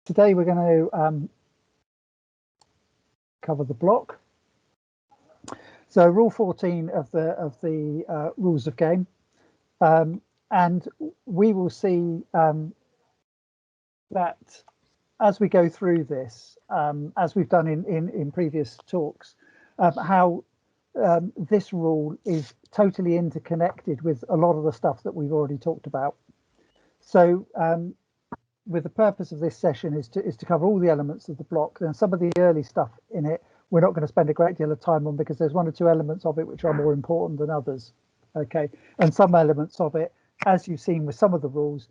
Today we're going to cover the block. So Rule 14 of the rules of game, and we will see that as we go through this, as we've done in previous talks, how this rule is totally interconnected with a lot of the stuff that we've already talked about. So with the purpose of this session is to cover all the elements of the block, and some of the early stuff in it we're not going to spend a great deal of time on, because there's one or two elements of it which are more important than others. Okay, and some elements of it, as you've seen with some of the rules,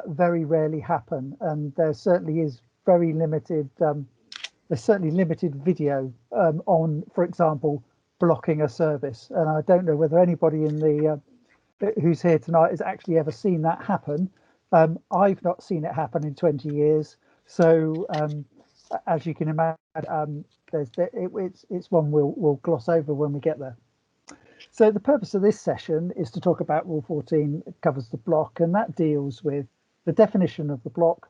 very rarely happen, and there certainly is very limited there's certainly limited video on, for example, blocking a service. And I don't know whether anybody in the who's here tonight has actually ever seen that happen. I've not seen it happen in 20 years. So as you can imagine, it's one we'll gloss over when we get there. So the purpose of this session is to talk about Rule 14. It covers the block, and that deals with the definition of the block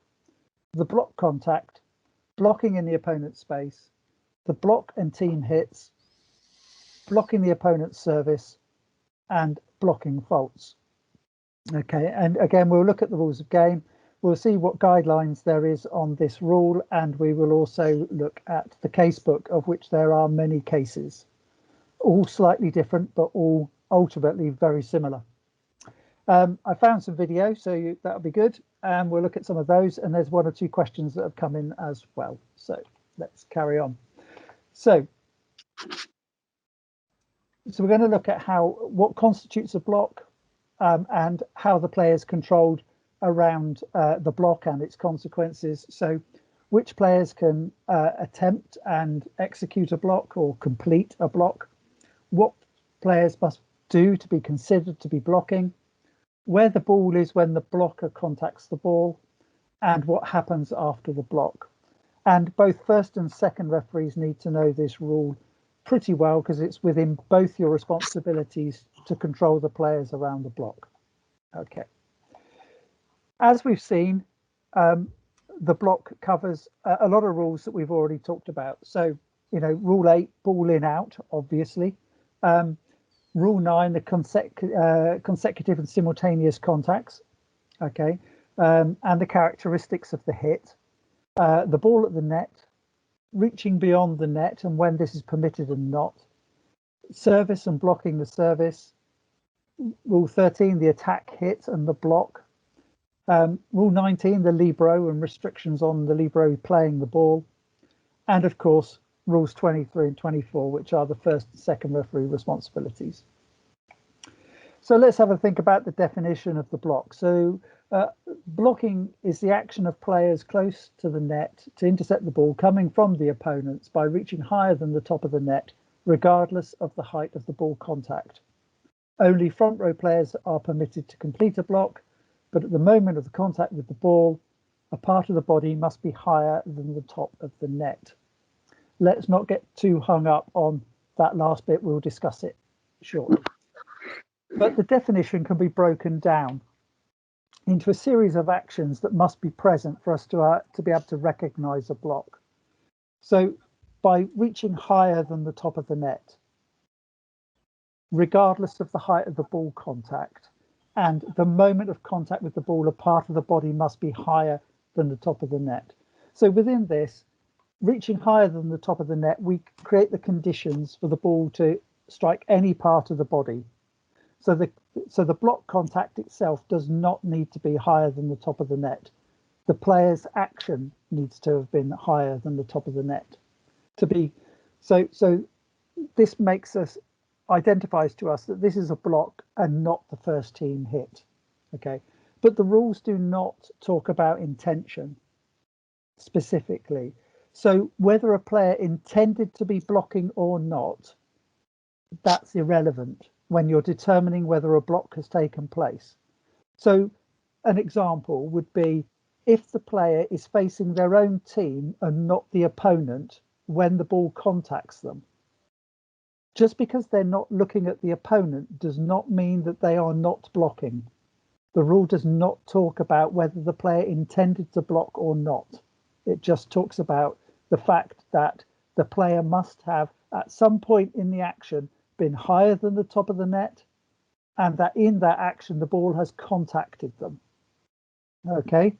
contact, blocking in the opponent's space, the block and team hits, blocking the opponent's service, and blocking faults. Okay, and again, we'll look at the rules of game. We'll see what guidelines there is on this rule, and we will also look at the casebook, of which there are many cases, all slightly different, but all ultimately very similar. I found some video, so that'll be good, and we'll look at some of those, and there's one or two questions that have come in as well. So let's carry on. So we're going to look at what constitutes a block, and how the players controlled around the block and its consequences. So which players can attempt and execute a block or complete a block, what players must do to be considered to be blocking, where the ball is when the blocker contacts the ball, and what happens after the block. And both first and second referees need to know this rule pretty well, because it's within both your responsibilities to control the players around the block. Okay. As we've seen, the block covers a lot of rules that we've already talked about. So, Rule 8, ball in out, obviously. Rule 9, the consecutive and simultaneous contacts. Okay. And the characteristics of the hit. The ball at the net, reaching beyond the net and when this is permitted and not. Service and blocking the service. Rule 13, the attack hit and the block. Rule 19, the Libro and restrictions on the Libro playing the ball. And of course, rules 23 and 24, which are the first and second referee responsibilities. So let's have a think about the definition of the block. So blocking is the action of players close to the net to intercept the ball coming from the opponents by reaching higher than the top of the net, regardless of the height of the ball contact. Only front row players are permitted to complete a block, but at the moment of the contact with the ball, a part of the body must be higher than the top of the net. Let's not get too hung up on that last bit. We'll discuss it shortly. But the definition can be broken down into a series of actions that must be present for us to be able to recognize a block. So by reaching higher than the top of the net, regardless of the height of the ball contact, and the moment of contact with the ball, a part of the body must be higher than the top of the net. So within this, reaching higher than the top of the net, we create the conditions for the ball to strike any part of the body. So the block contact itself does not need to be higher than the top of the net. The player's action needs to have been higher than the top of the net. So this identifies to us that this is a block and not the first team hit. Okay, but the rules do not talk about intention specifically. So whether a player intended to be blocking or not, that's irrelevant when you're determining whether a block has taken place. So an example would be if the player is facing their own team and not the opponent when the ball contacts them. Just because they're not looking at the opponent does not mean that they are not blocking. The rule does not talk about whether the player intended to block or not. It just talks about the fact that the player must have, at some point in the action, been higher than the top of the net, and that in that action, the ball has contacted them. Okay,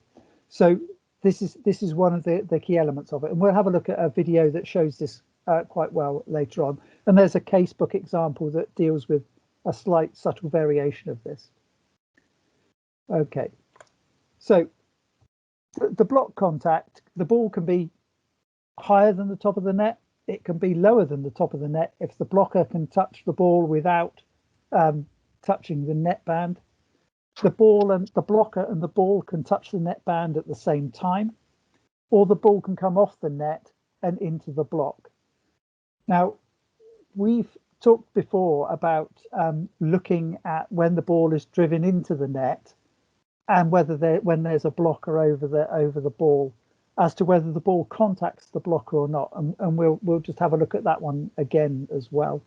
so this is one of the key elements of it. And we'll have a look at a video that shows this quite well later on. And there's a casebook example that deals with a slight subtle variation of this. Okay, so the block contact, the ball can be higher than the top of the net. It can be lower than the top of the net if the blocker can touch the ball without touching the net band. The ball and the blocker and the ball can touch the net band at the same time, or the ball can come off the net and into the block. Now, we've talked before about looking at when the ball is driven into the net and whether when there's a blocker over the ball, as to whether the ball contacts the blocker or not. And we'll just have a look at that one again as well.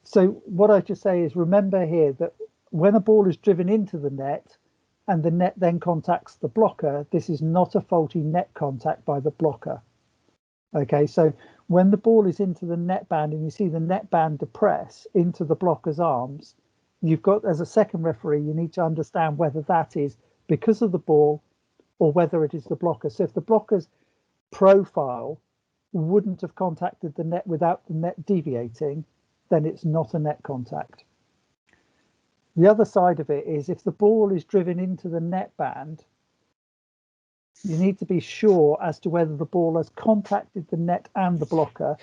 So what I just say is, remember here that when a ball is driven into the net and the net then contacts the blocker, this is not a faulty net contact by the blocker. Okay, so when the ball is into the net band and you see the net band depress into the blocker's arms, you've got, as a second referee, you need to understand whether that is because of the ball or whether it is the blocker. So if the blocker's profile wouldn't have contacted the net without the net deviating, then it's not a net contact. The other side of it is, if the ball is driven into the net band, you need to be sure as to whether the ball has contacted the net and the blocker,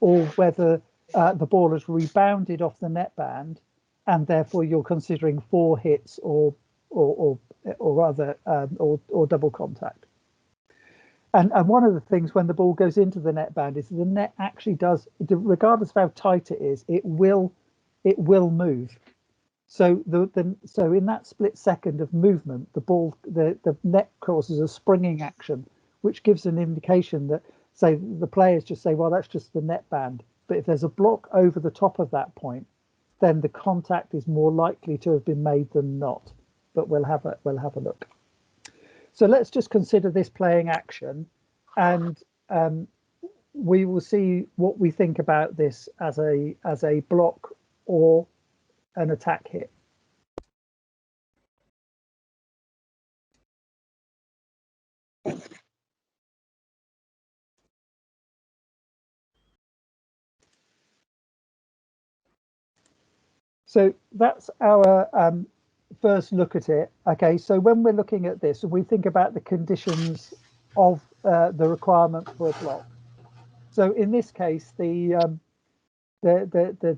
or whether the ball has rebounded off the net band, and therefore you're considering 4 hits or double contact. And one of the things when the ball goes into the net band is the net actually does, regardless of how tight it is, it will move. So so in that split second of movement, the net causes a springing action, which gives an indication that, say, the players just say, well, that's just the net band. But if there's a block over the top of that point, then the contact is more likely to have been made than not. But we'll have a look. So let's just consider this playing action, and we will see what we think about this as a block or an attack hit. So that's our first look at it. Okay, so when we're looking at this, we think about the conditions of the requirement for a block. So in this case, the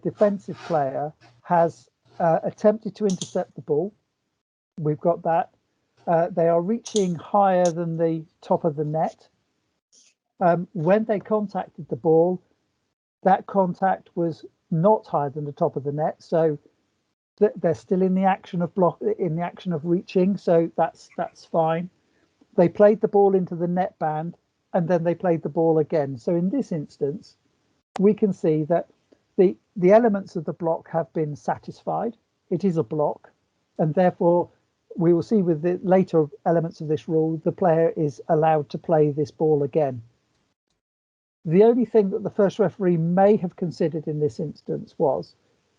defensive player has attempted to intercept the ball. We've got that. They are reaching higher than the top of the net. When they contacted the ball, that contact was not higher than the top of the net, so they're still in the action of reaching, so that's fine. They played the ball into the net band, and then they played the ball again. So in this instance, we can see that the elements of the block have been satisfied. It is a block, and therefore we will see with the later elements of this rule, the player is allowed to play this ball again. The only thing that the first referee may have considered in this instance was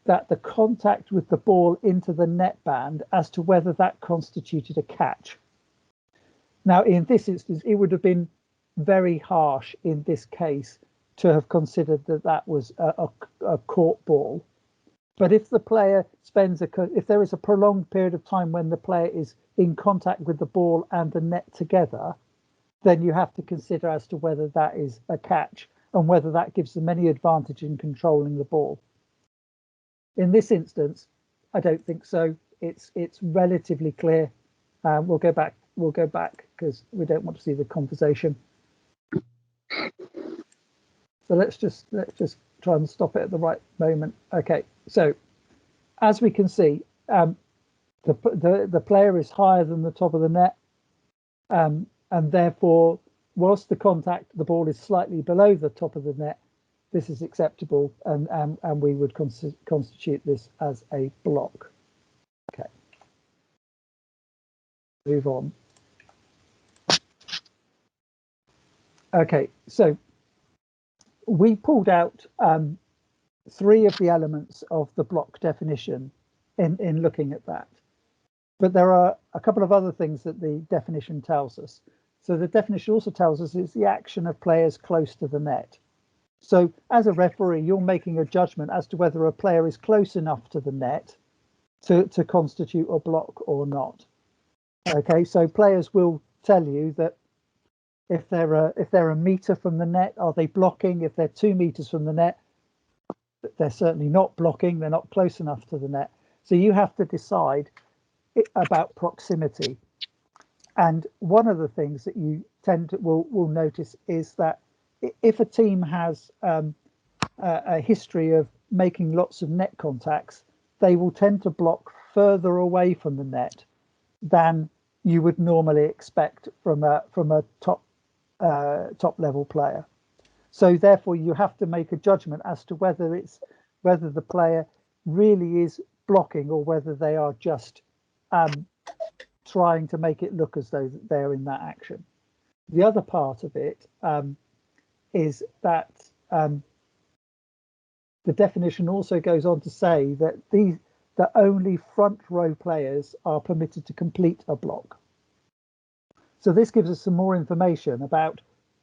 that the contact with the ball into the net band, as to whether that constituted a catch. Now, in this instance, it would have been very harsh in this case to have considered that that was a caught ball. But if the player if there is a prolonged period of time when the player is in contact with the ball and the net together, then you have to consider as to whether that is a catch and whether that gives them any advantage in controlling the ball. In this instance, I don't think so. It's relatively clear. We'll go back because we don't want to see the conversation. So let's just try and stop it at the right moment. Okay, so as we can see, the player is higher than the top of the net, and therefore, whilst the ball is slightly below the top of the net, this is acceptable, and we would constitute this as a block. Okay, move on. Okay, so we pulled out three of the elements of the block definition in looking at that. But there are a couple of other things that the definition tells us. So the definition also tells us it's the action of players close to the net. So as a referee, you're making a judgment as to whether a player is close enough to the net to constitute a block or not. Okay, so players will tell you that if they're a meter from the net, are they blocking? If they're 2 meters from the net, they're certainly not blocking. They're not close enough to the net. So you have to decide about proximity. And one of the things that you will notice is that if a team has a history of making lots of net contacts, they will tend to block further away from the net than you would normally expect from a top level player. So therefore, you have to make a judgment as to whether the player really is blocking or whether they are just trying to make it look as though they're in that action. The other part of it is that the definition also goes on to say that only front row players are permitted to complete a block. So this gives us some more information about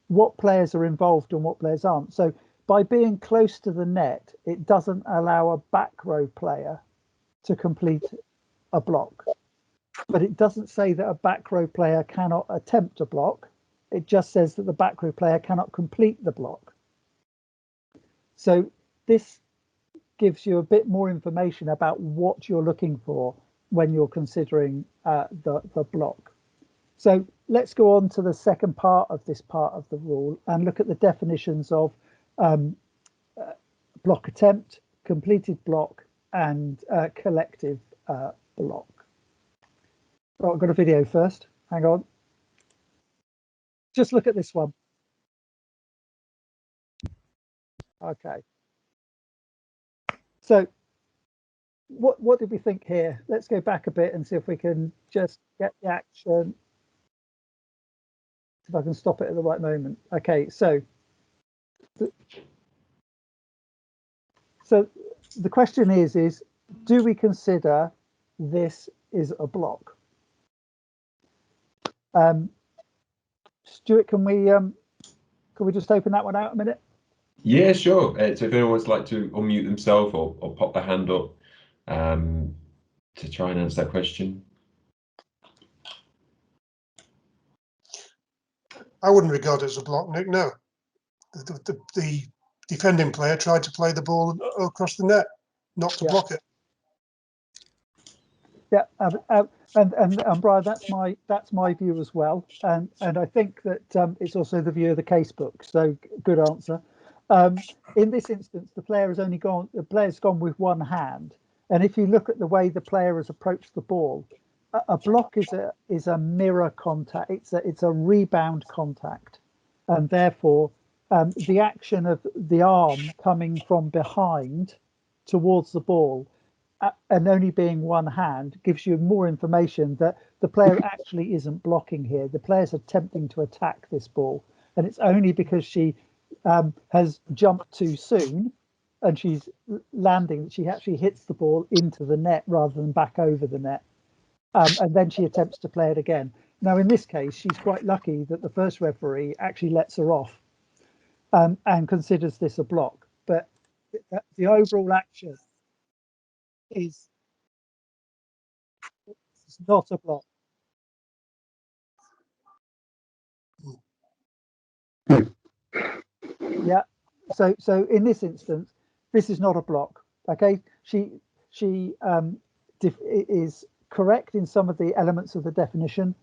what players are involved and what players aren't. So by being close to the net, it doesn't allow a back row player to complete a block. But it doesn't say that a back row player cannot attempt a block. It just says that the back row player cannot complete the block. So this gives you a bit more information about what you're looking for when you're considering the block. So let's go on to the second part of this part of the rule and look at the definitions of block attempt, completed block, and collective block. Oh, I've got a video first. Hang on. Just look at this one. Okay. So what did we think here? Let's go back a bit and see if we can just get the action. If I can stop it at the right moment. Okay, so the question is do we consider this is a block? Stuart, can we just open that one out a minute? Yeah, sure. So if anyone would like to unmute themselves or pop their hand up to try and answer that question. I wouldn't regard it as a block, Nick. No, the defending player tried to play the ball across the net, not to block it. Yeah, and Brian, that's my view as well, and I think that it's also the view of the casebook. So good answer. In this instance, the player's gone with one hand, and if you look at the way the player has approached the ball, a block is a mirror contact. It's a rebound contact, and therefore the action of the arm coming from behind towards the ball and only being one hand gives you more information that the player actually isn't blocking here. The player's attempting to attack this ball, and it's only because she has jumped too soon and she's landing that she actually hits the ball into the net rather than back over the net. And then she attempts to play it again. Now, in this case, she's quite lucky that the first referee actually lets her off and considers this a block. But the overall action is not a block. Yeah. So in this instance, this is not a block. Okay. She is correct in some of the elements of the definition,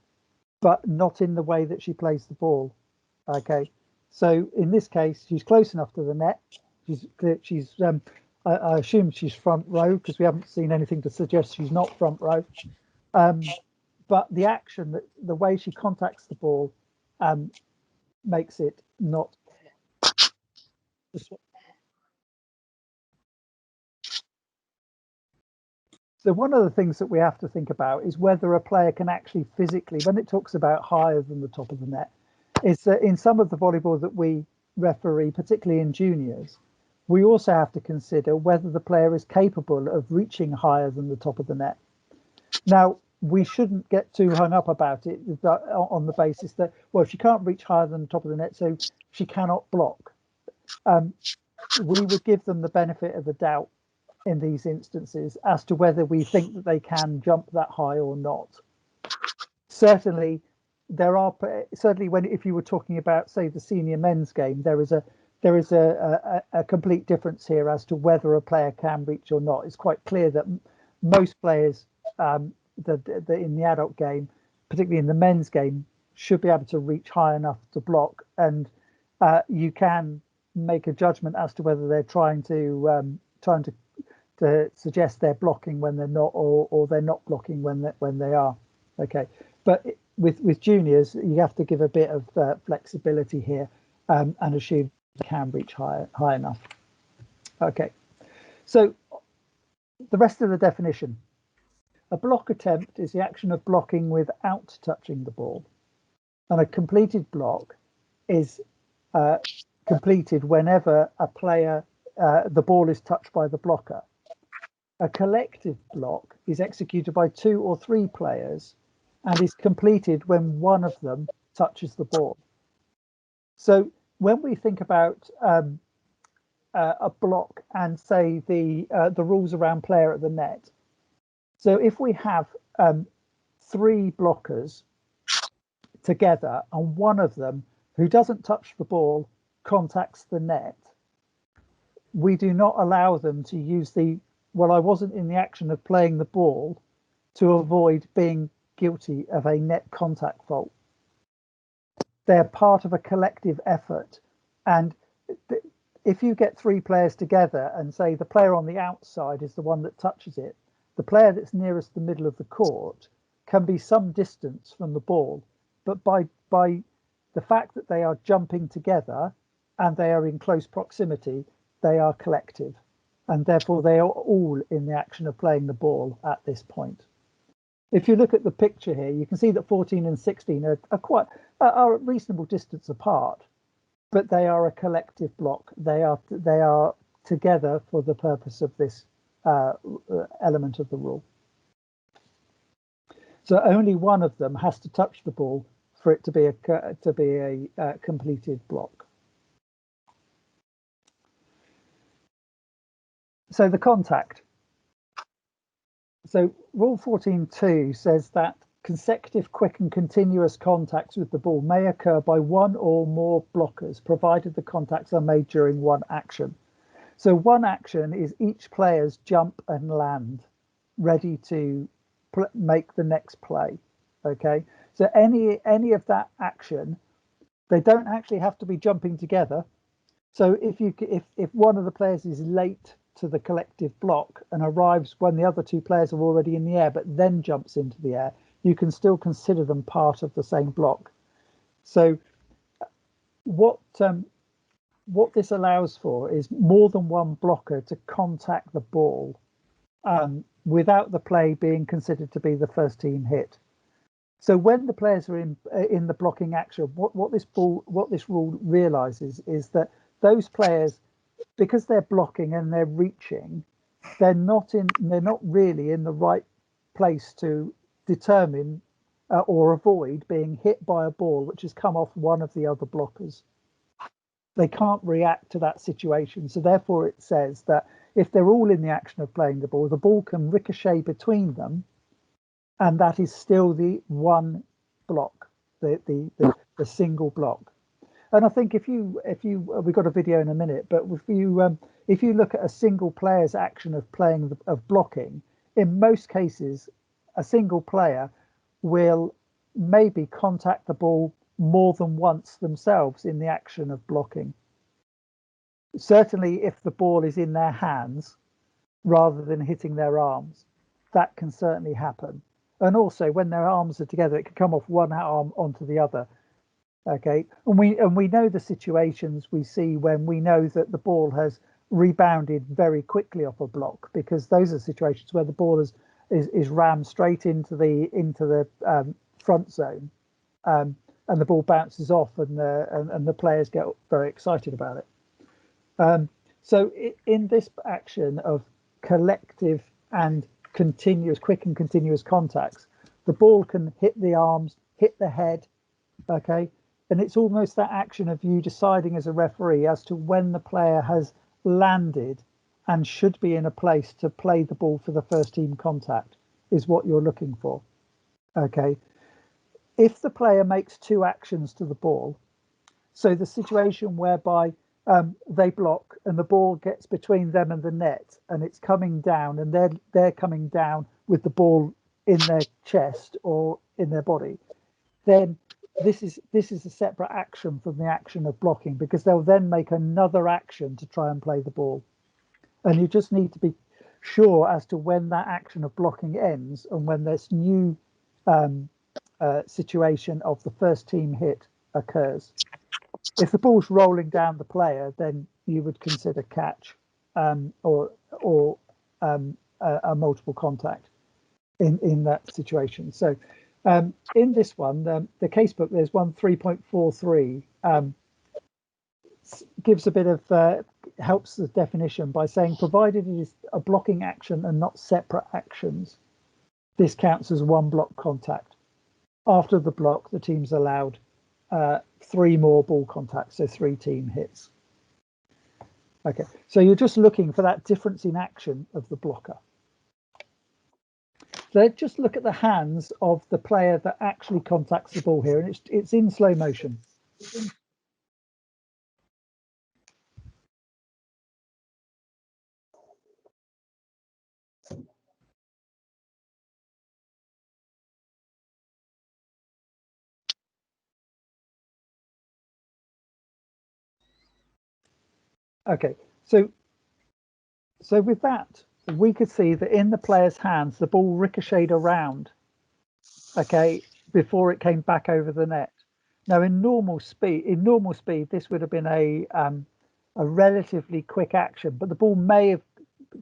but not in the way that she plays the ball. Okay. So in this case, she's close enough to the net. She's I assume she's front row because we haven't seen anything to suggest she's not front row. But the action, the way she contacts the ball, makes it not. So one of the things that we have to think about is whether a player can actually physically, when it talks about higher than the top of the net, is that in some of the volleyball that we referee, particularly in juniors, we also have to consider whether the player is capable of reaching higher than the top of the net. Now, we shouldn't get too hung up about it on the basis that, well, she can't reach higher than the top of the net, so she cannot block. We would give them the benefit of the doubt in these instances as to whether we think that they can jump that high or not. Certainly, if you were talking about, say, the senior men's game, there is a complete difference here as to whether a player can reach or not. It's quite clear that most players in the adult game, particularly in the men's game, should be able to reach high enough to block, and you can make a judgment as to whether they're trying to suggest they're blocking when they're not, or they're not blocking when they are. Okay, but with juniors, you have to give a bit of flexibility here and assume they can reach high enough. Okay, so the rest of the definition. A block attempt is the action of blocking without touching the ball, and a completed block is completed whenever the ball is touched by the blocker. A collective block is executed by 2 or 3 players and is completed when one of them touches the ball. So when we think about a block and say the rules around player at the net, so if we have 3 blockers together and one of them who doesn't touch the ball contacts the net, we do not allow them to use I wasn't in the action of playing the ball to avoid being guilty of a net contact fault. They're part of a collective effort. And if you get 3 players together and say the player on the outside is the one that touches it, the player that's nearest the middle of the court can be some distance from the ball, but by the fact that they are jumping together and they are in close proximity, they are collective, and therefore they are all in the action of playing the ball at this point. If you look at the picture here, you can see that 14 and 16 are a reasonable distance apart, but they are a collective block. They are together for the purpose of this element of the rule. So only one of them has to touch the ball for it to be a completed block. So the contact. So Rule 14.2 says that consecutive, quick and continuous contacts with the ball may occur by one or more blockers, provided the contacts are made during one action. So one action is each player's jump and land, ready to make the next play. Okay, so any of that action, they don't actually have to be jumping together. So if one of the players is late to the collective block and arrives when the other 2 players are already in the air, but then jumps into the air, you can still consider them part of the same block. So what this allows for is more than one blocker to contact the ball without the play being considered to be the first team hit. So when the players are in the blocking action, what this rule realizes is that those players, because they're blocking and they're reaching, they're not really in the right place to determine or avoid being hit by a ball which has come off one of the other blockers. They can't react to that situation. So therefore it says that if they're all in the action of playing the ball can ricochet between them, and that is still the one block, the single block. And I think if you we've got a video in a minute, but if you look at a single player's action of blocking, in most cases, a single player will maybe contact the ball more than once themselves in the action of blocking. Certainly, if the ball is in their hands rather than hitting their arms, that can certainly happen. And also, when their arms are together, it can come off one arm onto the other. Okay, and we know the situations we see when we know that the ball has rebounded very quickly off a block, because those are situations where the ball is rammed straight into the front zone. and the ball bounces off, and the players get very excited about it. So in this action of collective and quick and continuous contacts, the ball can hit the arms, hit the head, okay, and it's almost that action of you deciding as a referee as to when the player has landed and should be in a place to play the ball for the first team contact is what you're looking for. Okay, if the player makes two actions to the ball, so the situation whereby they block and the ball gets between them and the net and it's coming down, and they're coming down with the ball in their chest or in their body, then this is a separate action from the action of blocking, because they'll then make another action to try and play the ball. And you just need to be sure as to when that action of blocking ends and when this new situation of the first team hit occurs. If the ball's rolling down the player, then you would consider catch or a multiple contact in that situation. So in this one, the casebook, there's one 3.43 gives a bit of helps the definition by saying, provided it is a blocking action and not separate actions, this counts as one block contact. After the block, the team's allowed 3 more ball contacts, so 3 team hits. Okay, so you're just looking for that difference in action of the blocker. So just look at the hands of the player that actually contacts the ball here, and it's in slow motion. Okay, so with that, we could see that in the player's hands, the ball ricocheted around, okay, before it came back over the net. Now, in normal speed, this would have been a relatively quick action, but the ball may have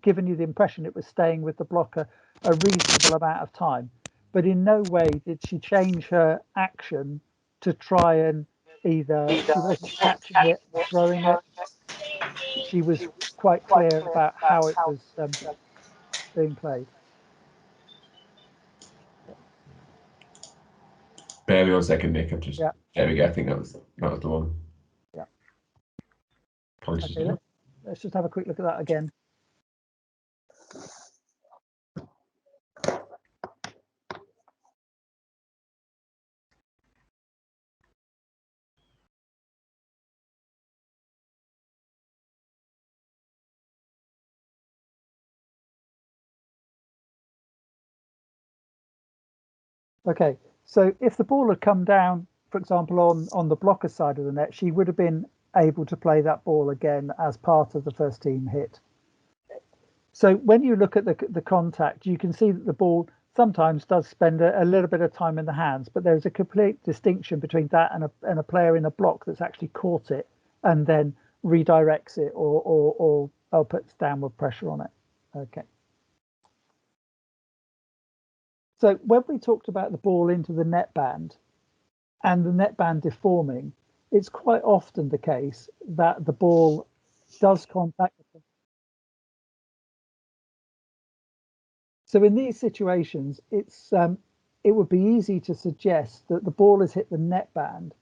given you the impression it was staying with the blocker a reasonable amount of time. But in no way did she change her action to try and either she wasn't catching it, throwing it. She was quite clear about how it was being played. Bear with me 1 second, Nick. Yeah. There we go. I think that was the one. Yeah. Apologies. Okay, let's just have a quick look at that again. Okay, so if the ball had come down, for example, on the blocker side of the net, she would have been able to play that ball again as part of the first team hit. So when you look at the contact, you can see that the ball sometimes does spend a little bit of time in the hands, but there's a complete distinction between that and a player in a block that's actually caught it and then redirects it or puts downward pressure on it. Okay. So when we talked about the ball into the net band and the net band deforming, it's quite often the case that the ball does contact. So in these situations, it would be easy to suggest that the ball has hit the net band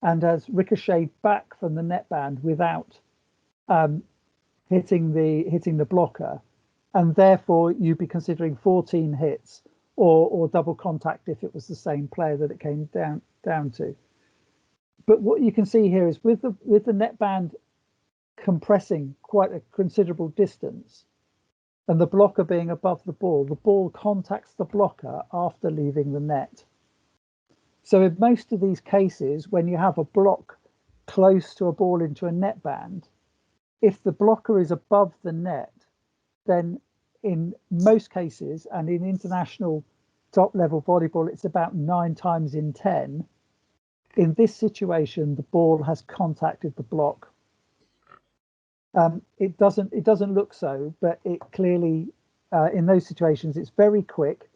and has ricocheted back from the net band without hitting the blocker, and therefore you'd be considering 14 hits or double contact if it was the same player that it came down to. But what you can see here is with the net band compressing quite a considerable distance and the blocker being above the ball contacts the blocker after leaving the net. So in most of these cases, when you have a block close to a ball into a net band, if the blocker is above the net, then in most cases, and in international top level volleyball, it's about 9 times in 10. In this situation, the ball has contacted the block. It doesn't look so, but it clearly, in those situations, it's very quick,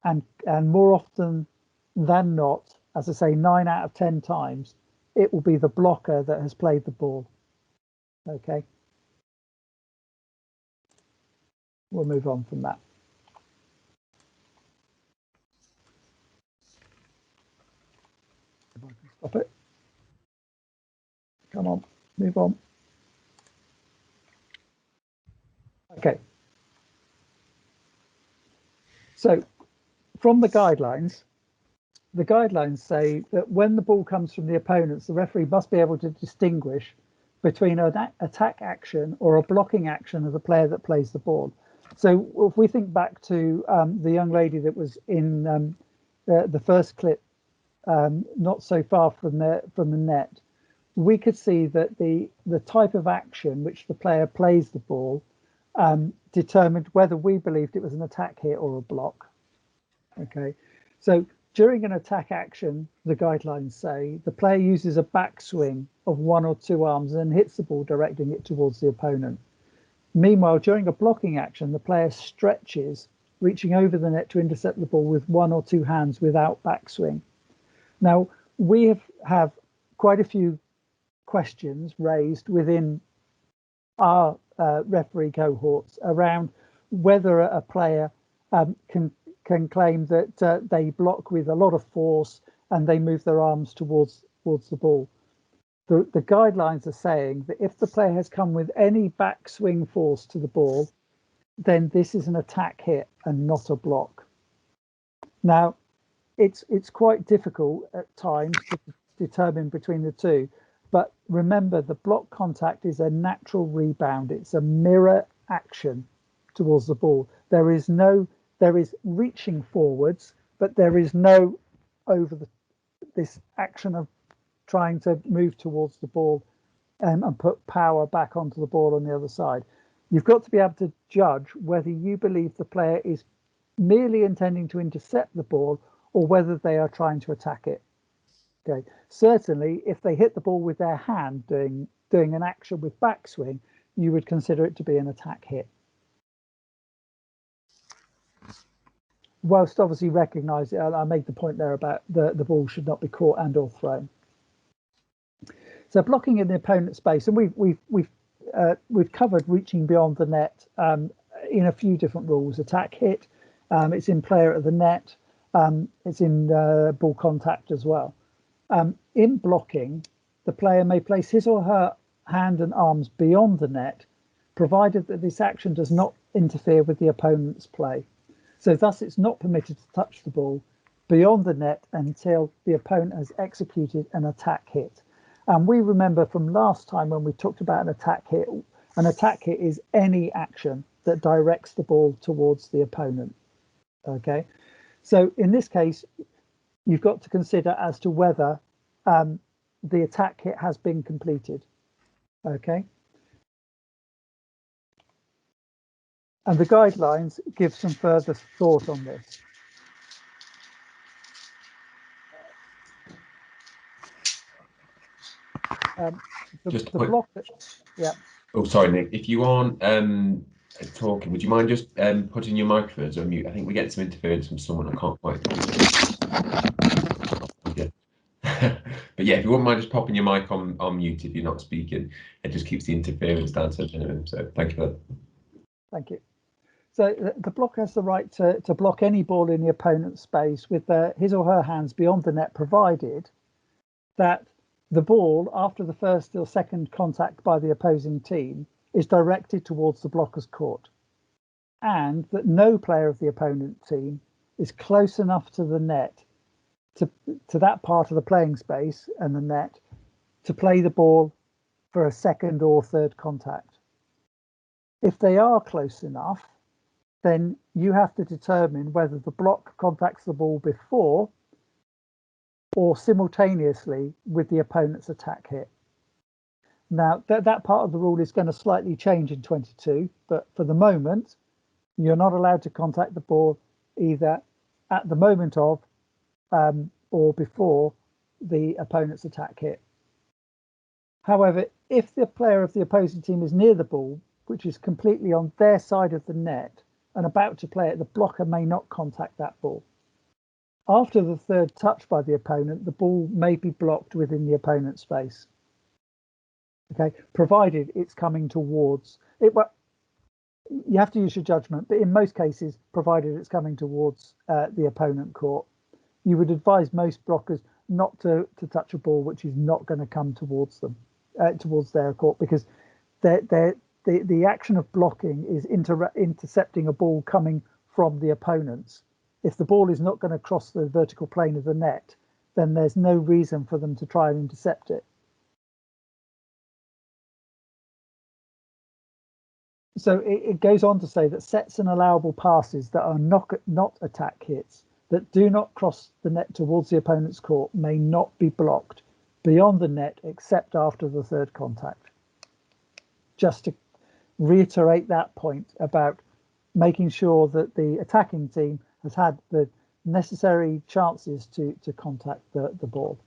and more often than not, as I say, 9 out of 10 times, it will be the blocker that has played the ball. Okay. We'll move on from that. If I can stop it. Come on, move on. Okay. So from the guidelines say that when the ball comes from the opponents, the referee must be able to distinguish between an attack action or a blocking action of the player that plays the ball. So if we think back to the young lady that was in the first clip, not so far from the net, we could see that the type of action which the player plays the ball determined whether we believed it was an attack hit or a block. Okay, so during an attack action, the guidelines say the player uses a backswing of 1 or 2 arms and hits the ball, directing it towards the opponent. Meanwhile, during a blocking action, the player stretches, reaching over the net to intercept the ball with 1 or 2 hands without backswing. Now, we have quite a few questions raised within our referee cohorts around whether a player can claim that they block with a lot of force and they move their arms towards the ball. The guidelines are saying that if the player has come with any backswing force to the ball, then this is an attack hit and not a block. Now, it's quite difficult at times to determine between the two, but remember the block contact is a natural rebound. It's a mirror action towards the ball. There is reaching forwards, but there is no this action of trying to move towards the ball and put power back onto the ball on the other side. You've got to be able to judge whether you believe the player is merely intending to intercept the ball or whether they are trying to attack it. Okay. Certainly, if they hit the ball with their hand doing an action with backswing, you would consider it to be an attack hit. Whilst obviously recognising, I made the point there about the ball should not be caught and or thrown. So blocking in the opponent's space, and we've covered reaching beyond the net in a few different rules. Attack hit, it's in player at the net, it's in ball contact as well. In blocking, the player may place his or her hand and arms beyond the net, provided that this action does not interfere with the opponent's play. So thus it's not permitted to touch the ball beyond the net until the opponent has executed an attack hit. And we remember from last time when we talked about an attack hit is any action that directs the ball towards the opponent. Okay, so in this case, you've got to consider as to whether the attack hit has been completed. Okay. And the guidelines give some further thought on this. Just the block. Yeah. Oh, sorry, Nick. If you aren't talking, would you mind just putting your microphones on mute? I think we get some interference from someone. I can't quite. Yeah. But yeah, if you wouldn't mind just popping your mic on mute if you're not speaking, it just keeps the interference down to a minimum. So thank you for that. Thank you. So the blocker has the right to block any ball in the opponent's space with his or her hands beyond the net, provided that the ball, after the first or second contact by the opposing team, is directed towards the blocker's court, and that no player of the opponent team is close enough to the net, to that part of the playing space and the net, to play the ball for a second or third contact. If they are close enough, then you have to determine whether the block contacts the ball before or simultaneously with the opponent's attack hit. Now, that part of the rule is going to slightly change in 22, but for the moment, you're not allowed to contact the ball either at the moment of or before the opponent's attack hit. However, if the player of the opposing team is near the ball, which is completely on their side of the net and about to play it, the blocker may not contact that ball. After the third touch by the opponent, the ball may be blocked within the opponent's space. Okay, provided it's coming towards it. Well, you have to use your judgment, but in most cases, provided it's coming towards the opponent court, you would advise most blockers not to touch a ball which is not going to come towards them, towards their court, because the action of blocking is intercepting a ball coming from the opponents. If the ball is not going to cross the vertical plane of the net, then there's no reason for them to try and intercept it. So it goes on to say that sets and allowable passes that are not attack hits, that do not cross the net towards the opponent's court, may not be blocked beyond the net except after the third contact. Just to reiterate that point about making sure that the attacking team has had the necessary chances to contact the ball.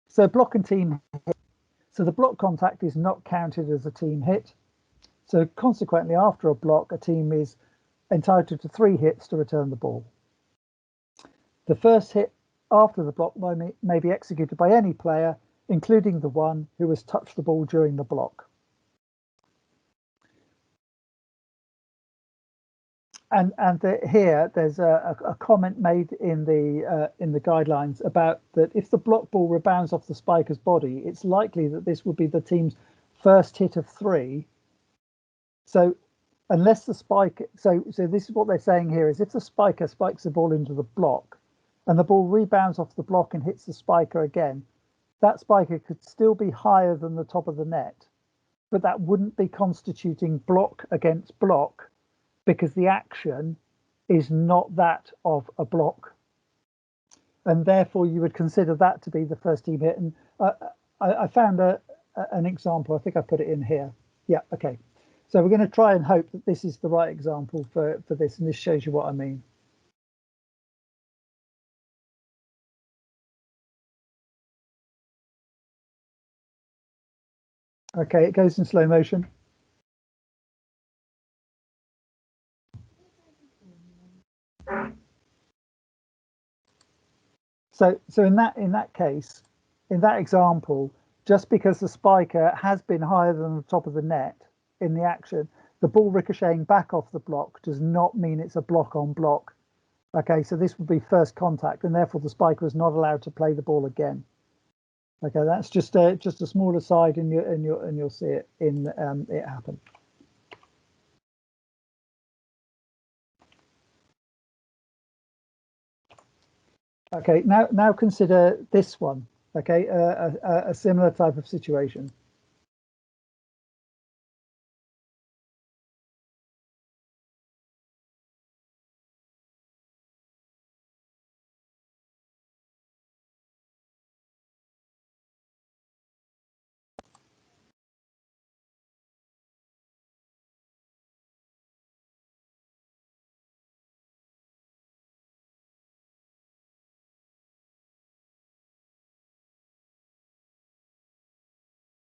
So block and team hit. So the block contact is not counted as a team hit. So consequently, after a block, a team is entitled to 3 hits to return the ball. The first hit after the block may be executed by any player, including the one who has touched the ball during the block. And here there's a comment made in the guidelines about that if the block ball rebounds off the spiker's body, it's likely that this would be the team's first hit of 3. So unless the spiker, so this is what they're saying here is if the spiker spikes the ball into the block and the ball rebounds off the block and hits the spiker again, that spiker could still be higher than the top of the net, but that wouldn't be constituting block against block, because the action is not that of a block, and therefore you would consider that to be the first team hit. And I found an example. I think I put it in here. Yeah, okay. So we're going to try and hope that this is the right example for this, and this shows you what I mean. Okay, it goes in slow motion. So in that case, in that example, just because the spiker has been higher than the top of the net in the action, the ball ricocheting back off the block does not mean it's a block on block. Okay, so this would be first contact, and therefore the spiker is not allowed to play the ball again. Okay, that's just a small aside, and you'll see it in it happen. Okay, now consider this one. Okay, a similar type of situation.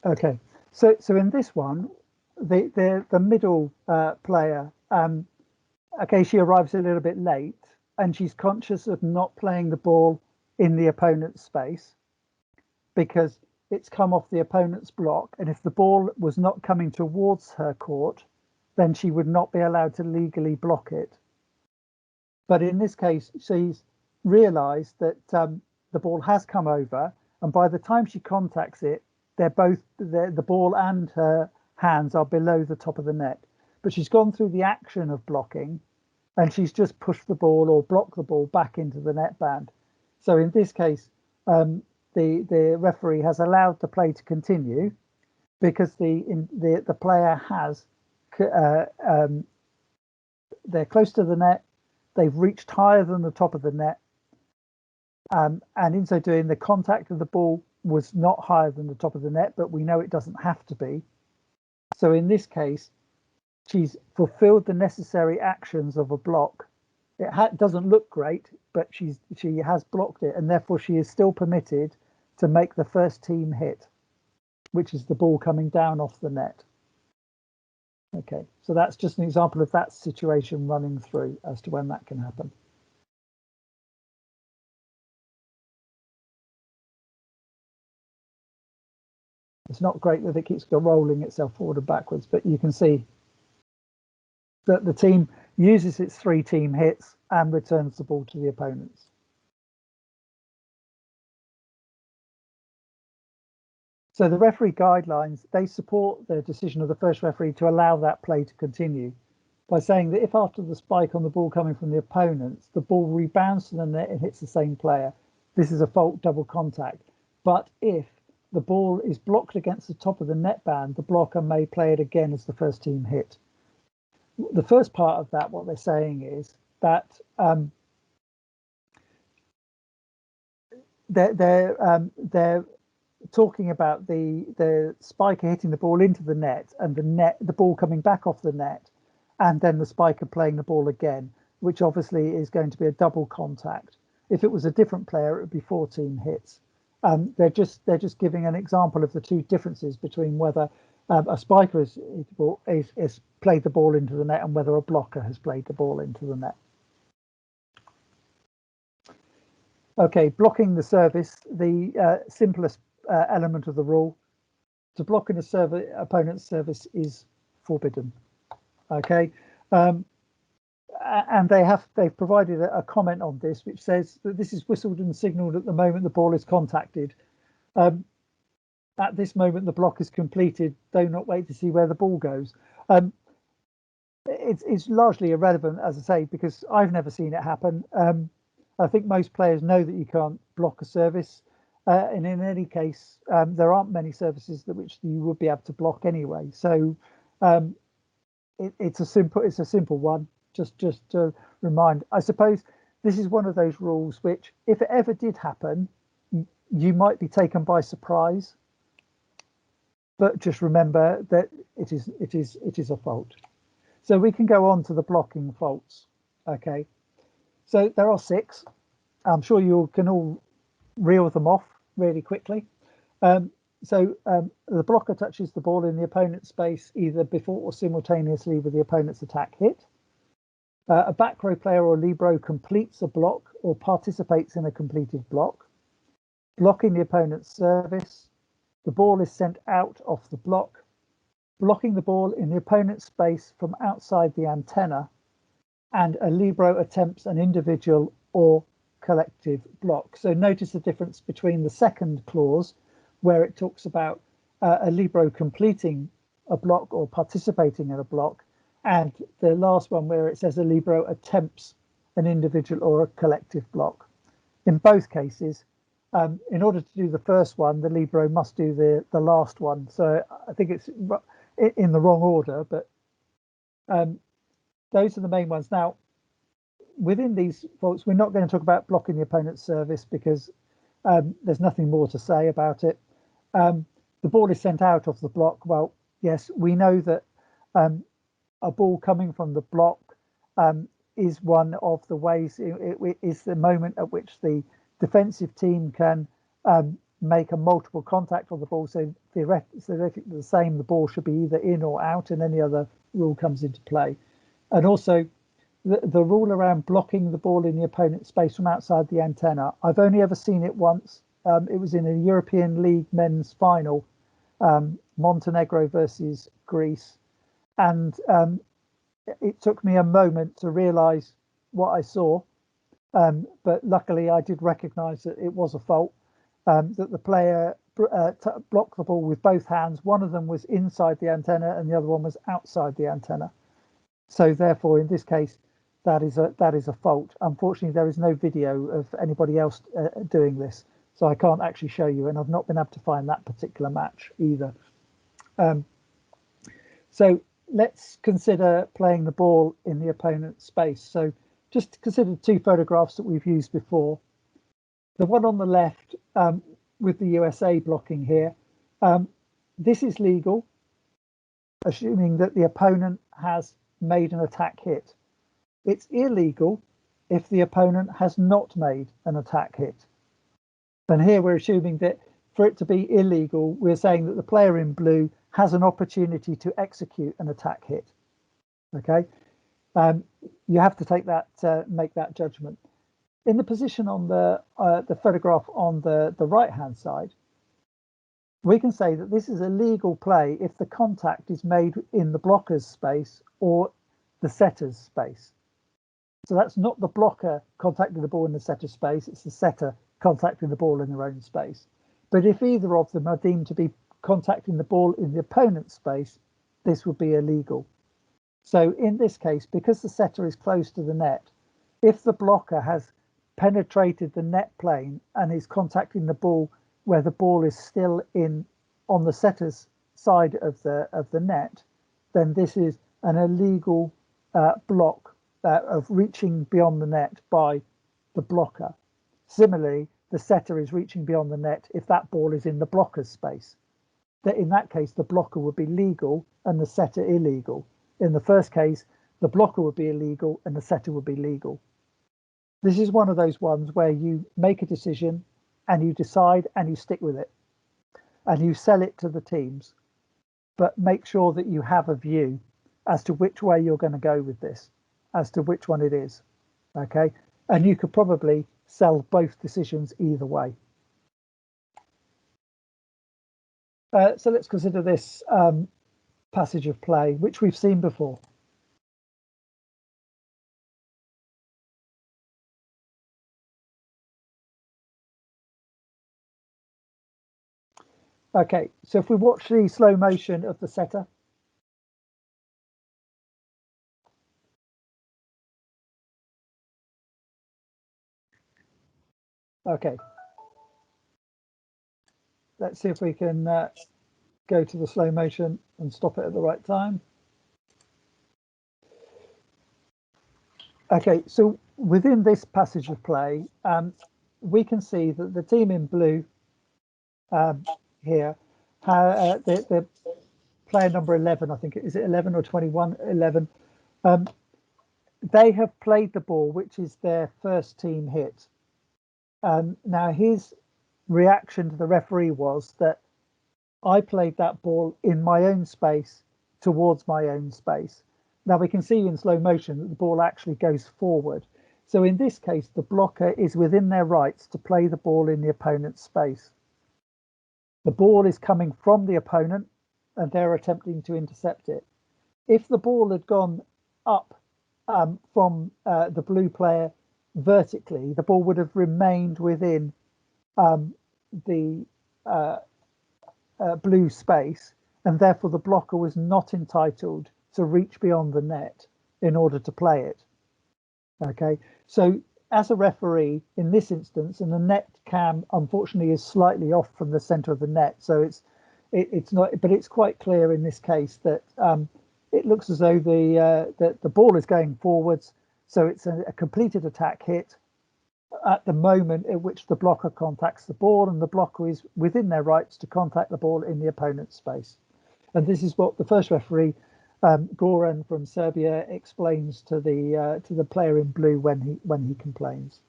Okay, so in this one, the middle player, okay, she arrives a little bit late, and she's conscious of not playing the ball in the opponent's space because it's come off the opponent's block, and if the ball was not coming towards her court, then she would not be allowed to legally block it. But in this case, she's realized that the ball has come over, and by the time she contacts it, the ball and her hands are below the top of the net. But she's gone through the action of blocking, and she's just pushed the ball or blocked the ball back into the net band. So in this case, the referee has allowed the play to continue because the player has they're close to the net, they've reached higher than the top of the net, and in so doing, the contact of the ball was not higher than the top of the net, but we know it doesn't have to be. So in this case, she's fulfilled the necessary actions of a block. It doesn't look great, but she has blocked it, and therefore she is still permitted to make the first team hit, which is the ball coming down off the net. Okay, so that's just an example of that situation running through as to when that can happen. It's not great that it keeps rolling itself forward and backwards, but you can see that the team uses its 3 team hits and returns the ball to the opponents. So the referee guidelines, they support the decision of the first referee to allow that play to continue by saying that if after the spike on the ball coming from the opponents, the ball rebounds to the net and hits the same player, this is a fault, double contact. But if the ball is blocked against the top of the net band, the blocker may play it again as the first team hit. The first part of that, what they're saying is that they're talking about the spiker hitting the ball into the net and the ball coming back off the net, and then the spiker playing the ball again, which obviously is going to be a double contact. If it was a different player, it would be 4 team hits. They're just giving an example of the 2 differences between whether a spiker has played the ball into the net and whether a blocker has played the ball into the net. Okay, blocking the service, the simplest element of the rule. To block an opponent's service is forbidden. Okay, and they've provided a comment on this which says that this is whistled and signalled at the moment the ball is contacted. At this moment the block is completed. Do not wait to see where the ball goes. It's largely irrelevant, as I say, because I've never seen it happen. I think most players know that you can't block a service, and in any case, there aren't many services which you would be able to block anyway. So it's a simple one. Just to remind, I suppose this is one of those rules which, if it ever did happen, you might be taken by surprise. But just remember that it is a fault. So we can go on to the blocking faults. Okay, so there are 6. I'm sure you can all reel them off really quickly. The blocker touches the ball in the opponent's space either before or simultaneously with the opponent's attack hit. A back row player or Libro completes a block or participates in a completed block. Blocking the opponent's service. The ball is sent out of the block. Blocking the ball in the opponent's space from outside the antenna. And a Libro attempts an individual or collective block. So notice the difference between the second clause, where it talks about a Libro completing a block or participating in a block, and the last one where it says a Libro attempts an individual or a collective block. In both cases, in order to do the first one, the Libro must do the last one. So I think it's in the wrong order, but those are the main ones. Now, within these faults, we're not going to talk about blocking the opponent's service because there's nothing more to say about it. The ball is sent out of the block. Well, yes, we know that a ball coming from the block is one of the ways, it is the moment at which the defensive team can make a multiple contact on the ball. So theoretically the same, the ball should be either in or out, and any other rule comes into play. And also the rule around blocking the ball in the opponent's space from outside the antenna, I've only ever seen it once. It was in a European League men's final, Montenegro versus Greece. And it took me a moment to realise what I saw. But luckily I did recognise that it was a fault, that the player blocked the ball with both hands. One of them was inside the antenna and the other one was outside the antenna. So therefore, in this case, that is a fault. Unfortunately, there is no video of anybody else doing this, so I can't actually show you, and I've not been able to find that particular match either. So let's consider playing the ball in the opponent's space. So just consider 2 photographs that we've used before. The one on the left with the USA blocking here, this is legal, assuming that the opponent has made an attack hit. It's illegal if the opponent has not made an attack hit. And here we're assuming that for it to be illegal, we're saying that the player in blue has an opportunity to execute an attack hit. Okay, you have to take that, make that judgment. In the position on the photograph on the right hand side, we can say that this is a legal play if the contact is made in the blocker's space or the setter's space. So that's not the blocker contacting the ball in the setter's space, it's the setter contacting the ball in their own space. But if either of them are deemed to be contacting the ball in the opponent's space, this would be illegal. So in this case, because the setter is close to the net, if the blocker has penetrated the net plane and is contacting the ball where the ball is still on the setter's side of the net, then this is an illegal block of reaching beyond the net by the blocker. Similarly, the setter is reaching beyond the net if that ball is in the blocker's space. That in that case, the blocker would be legal and the setter illegal. In the first case, the blocker would be illegal and the setter would be legal. This is one of those ones where you make a decision and you decide and you stick with it and you sell it to the teams, but make sure that you have a view as to which way you're going to go with this, as to which one it is. Okay, and you could probably sell both decisions either way. So let's consider this passage of play, which we've seen before. Okay, so if we watch the slow motion of the setter. Okay. Let's see if we can go to the slow motion and stop it at the right time. Okay, so within this passage of play, we can see that the team in blue here, the player number 11, I think, is it 11 or 21? 11. They have played the ball, which is their first team hit. Now, his reaction to the referee was that I played that ball in my own space towards my own space. Now we can see in slow motion that the ball actually goes forward. So in this case, the blocker is within their rights to play the ball in the opponent's space. The ball is coming from the opponent and they're attempting to intercept it. If the ball had gone up from the blue player vertically, the ball would have remained within the blue space, and therefore the blocker was not entitled to reach beyond the net in order to play it. Okay, so as a referee in this instance, and the net cam unfortunately is slightly off from the center of the net, so it's not, but it's quite clear in this case that it looks as though the ball is going forwards, so it's a completed attack hit at the moment at which the blocker contacts the ball, and the blocker is within their rights to contact the ball in the opponent's space. And this is what the first referee, Goran from Serbia, explains to the player in blue when he complains.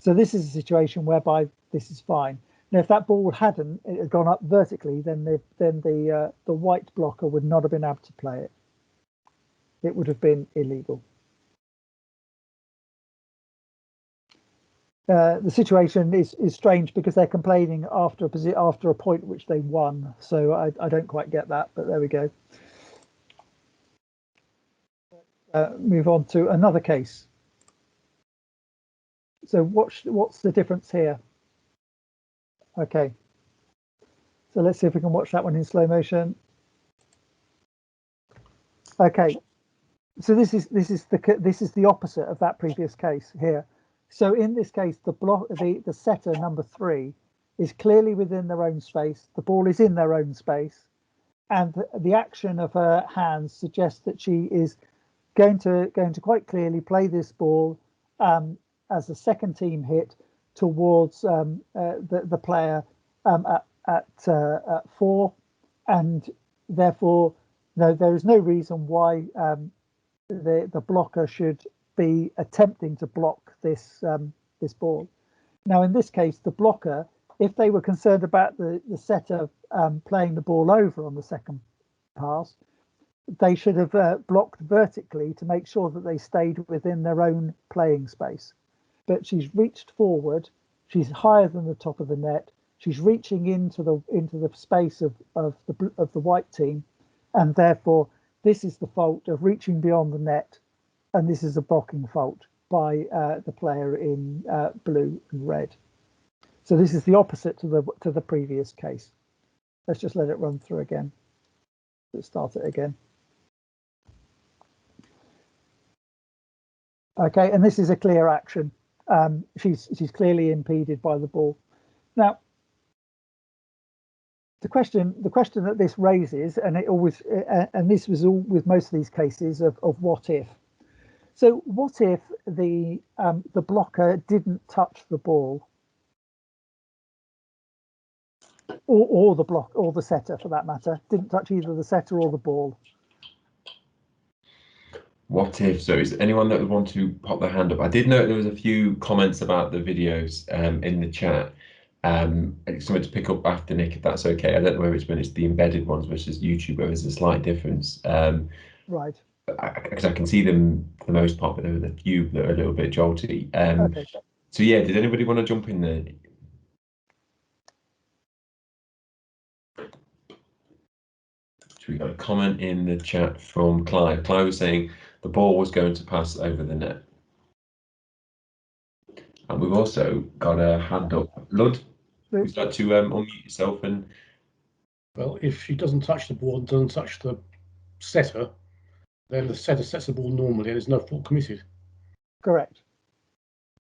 So this is a situation whereby this is fine. Now, if that ball had gone up vertically, then the white blocker would not have been able to play it. It would have been illegal. The situation is strange because they're complaining after a point which they won. So I don't quite get that, but there we go. Move on to another case. So what's the difference here? Okay. So let's see if we can watch that one in slow motion. Okay. So this is the opposite of that previous case here. So in this case, the setter number 3 is clearly within their own space. The ball is in their own space, and the action of her hands suggests that she is going to quite clearly play this ball as a second team hit towards the player at 4, and therefore there is no reason why the blocker should be attempting to block this ball. Now, in this case, the blocker, if they were concerned about the setter playing the ball over on the second pass, they should have blocked vertically to make sure that they stayed within their own playing space. But she's reached forward, she's higher than the top of the net, She's reaching into the space of the white team, and therefore this is the fault of reaching beyond the net, and this is a blocking fault by the player in blue and red. So this is the opposite to the previous case. Let's just let it run through again. Let's start it again. Okay, and this is a clear action. She's clearly impeded by the ball. Now, the question that this raises, and it always, and this was all with most of these cases of what if. So what if the blocker didn't touch the ball, or the setter for that matter, didn't touch either the setter or the ball? What if? So is anyone that would want to pop their hand up? I did note there was a few comments about the videos in the chat. Something to pick up after, Nick, if that's okay. I don't know whether it's the embedded ones versus YouTube, where there's a slight difference. Right. Because I can see them for the most part, but there were a few that are a little bit jolty. Okay. So yeah, did anybody want to jump in there? So we got a comment in the chat from Clive. Clive was saying the ball was going to pass over the net. And we've also got a hand up. Lud, would you like to unmute yourself? And well, if she doesn't touch the ball and doesn't touch the setter, then the setter sets the ball normally and there's no fault committed. Correct.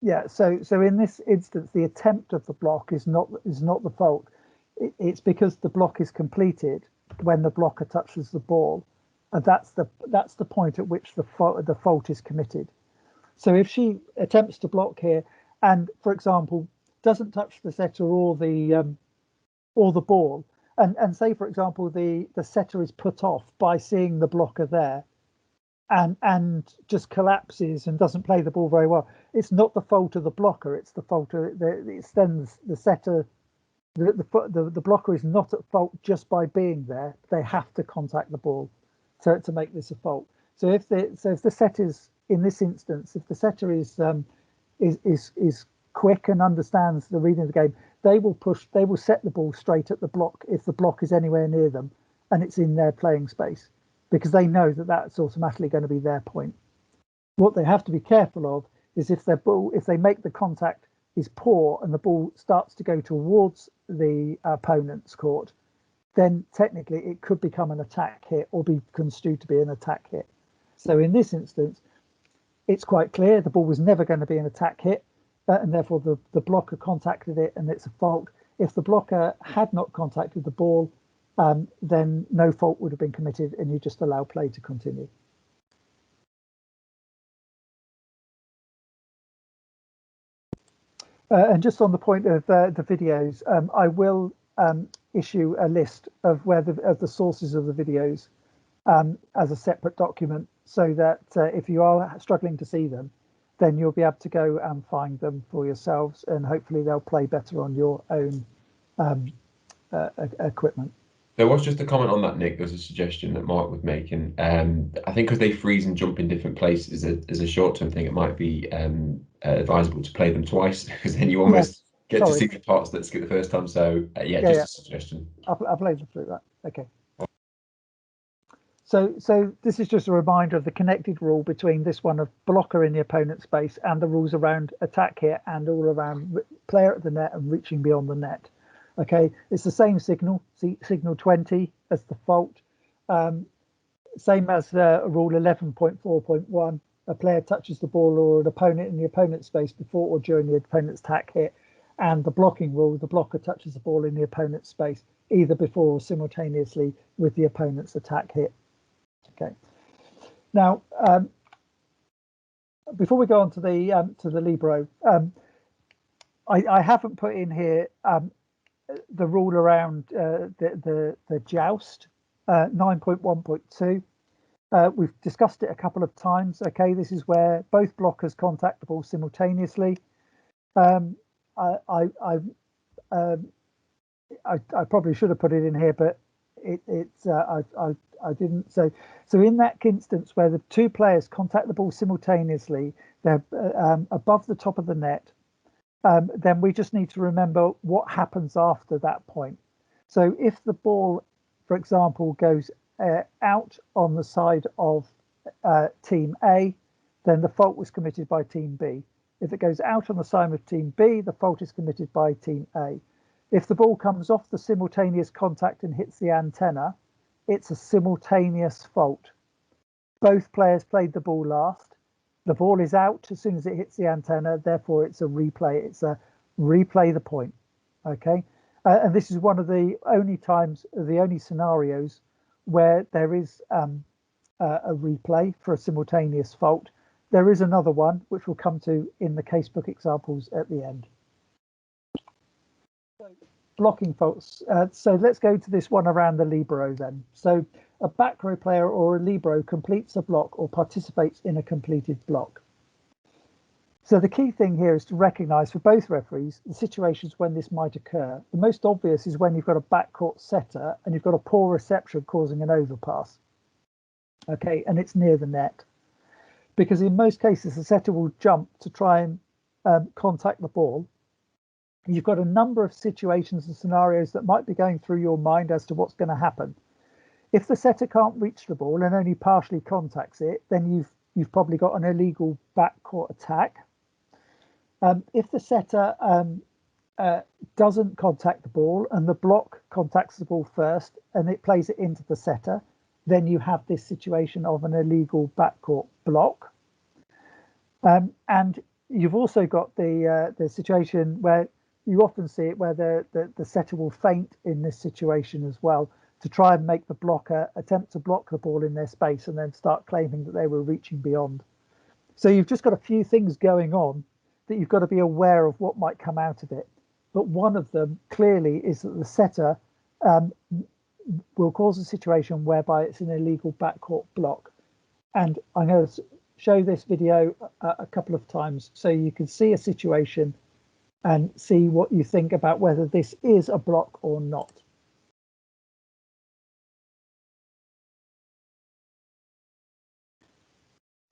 Yeah. So in this instance, the attempt of the block is not the fault. It's because the block is completed when the blocker touches the ball, and that's the point at which the fault is committed. So if she attempts to block here, and for example doesn't touch the setter or the ball, and say for example the setter is put off by seeing the blocker there, and just collapses and doesn't play the ball very well, it's not the fault of the blocker. It's the fault of the setter. The blocker is not at fault just by being there. They have to contact the ball to make this a fault. So if the setter's, in this instance, if the setter is quick and understands the reading of the game, they will set the ball straight at the block if the block is anywhere near them and it's in their playing space, because they know that that's automatically going to be their point. What they have to be careful of is if they make the contact is poor and the ball starts to go towards the opponent's court, then technically it could become an attack hit or be construed to be an attack hit. So in this instance, it's quite clear the ball was never going to be an attack hit, and therefore the blocker contacted it and it's a fault. If the blocker had not contacted the ball, then no fault would have been committed and you just allow play to continue. And just on the point of the videos, I will issue a list of the sources of the videos as a separate document, so that if you are struggling to see them, then you'll be able to go and find them for yourselves, and hopefully they'll play better on your own equipment. There was just a comment on that, Nick. There's a suggestion that Mark was making. I think because they freeze and jump in different places as a short-term thing, it might be advisable to play them twice, because then you almost get to see the parts that skip the first time. So a suggestion. I'll play them through that. Okay. So this is just a reminder of the connected rule between this one of blocker in the opponent's space and the rules around attack here and all around player at the net and reaching beyond the net. Okay, it's the same signal, signal 20 as the fault. Same as rule 11.4.1. A player touches the ball or an opponent in the opponent's space before or during the opponent's attack hit. And the blocking rule, the blocker touches the ball in the opponent's space either before or simultaneously with the opponent's attack hit. Okay. Now, before we go on to the Libro, I haven't put in here the rule around the joust, 9.1.2. We've discussed it a couple of times. Okay, this is where both blockers contact the ball simultaneously. I probably should have put it in here, but I didn't. So in that instance where the two players contact the ball simultaneously, they're above the top of the net. then we just need to remember what happens after that point. So if the ball, for example, goes out on the side of team A, then the fault was committed by team B. If it goes out on the side of team B, the fault is committed by team A. If the ball comes off the simultaneous contact and hits the antenna, it's a simultaneous fault. Both players played the ball last. The ball is out as soon as it hits the antenna, therefore it's a replay. It's a replay the point, okay? And this is one of the only times, the only scenarios where there is a replay for a simultaneous fault. There is another one, which we'll come to in the casebook examples at the end. So, blocking faults. So let's go to this one around the Libro then. So a back row player or a Libro completes a block or participates in a completed block. So the key thing here is to recognise for both referees the situations when this might occur. The most obvious is when you've got a backcourt setter and you've got a poor reception causing an overpass. Okay, and it's near the net. Because in most cases, the setter will jump to try and contact the ball. You've got a number of situations and scenarios that might be going through your mind as to what's going to happen. If the setter can't reach the ball and only partially contacts it, then you've probably got an illegal backcourt attack. If the setter doesn't contact the ball and the block contacts the ball first and it plays it into the setter, then you have this situation of an illegal backcourt block. And you've also got the situation where you often see it where the setter will feint in this situation as well to try and make the blocker attempt to block the ball in their space and then start claiming that they were reaching beyond. So you've just got a few things going on that you've got to be aware of what might come out of it. But one of them clearly is that the setter will cause a situation whereby it's an illegal backcourt block. And I'm going to show this video a couple of times so you can see a situation and see what you think about whether this is a block or not.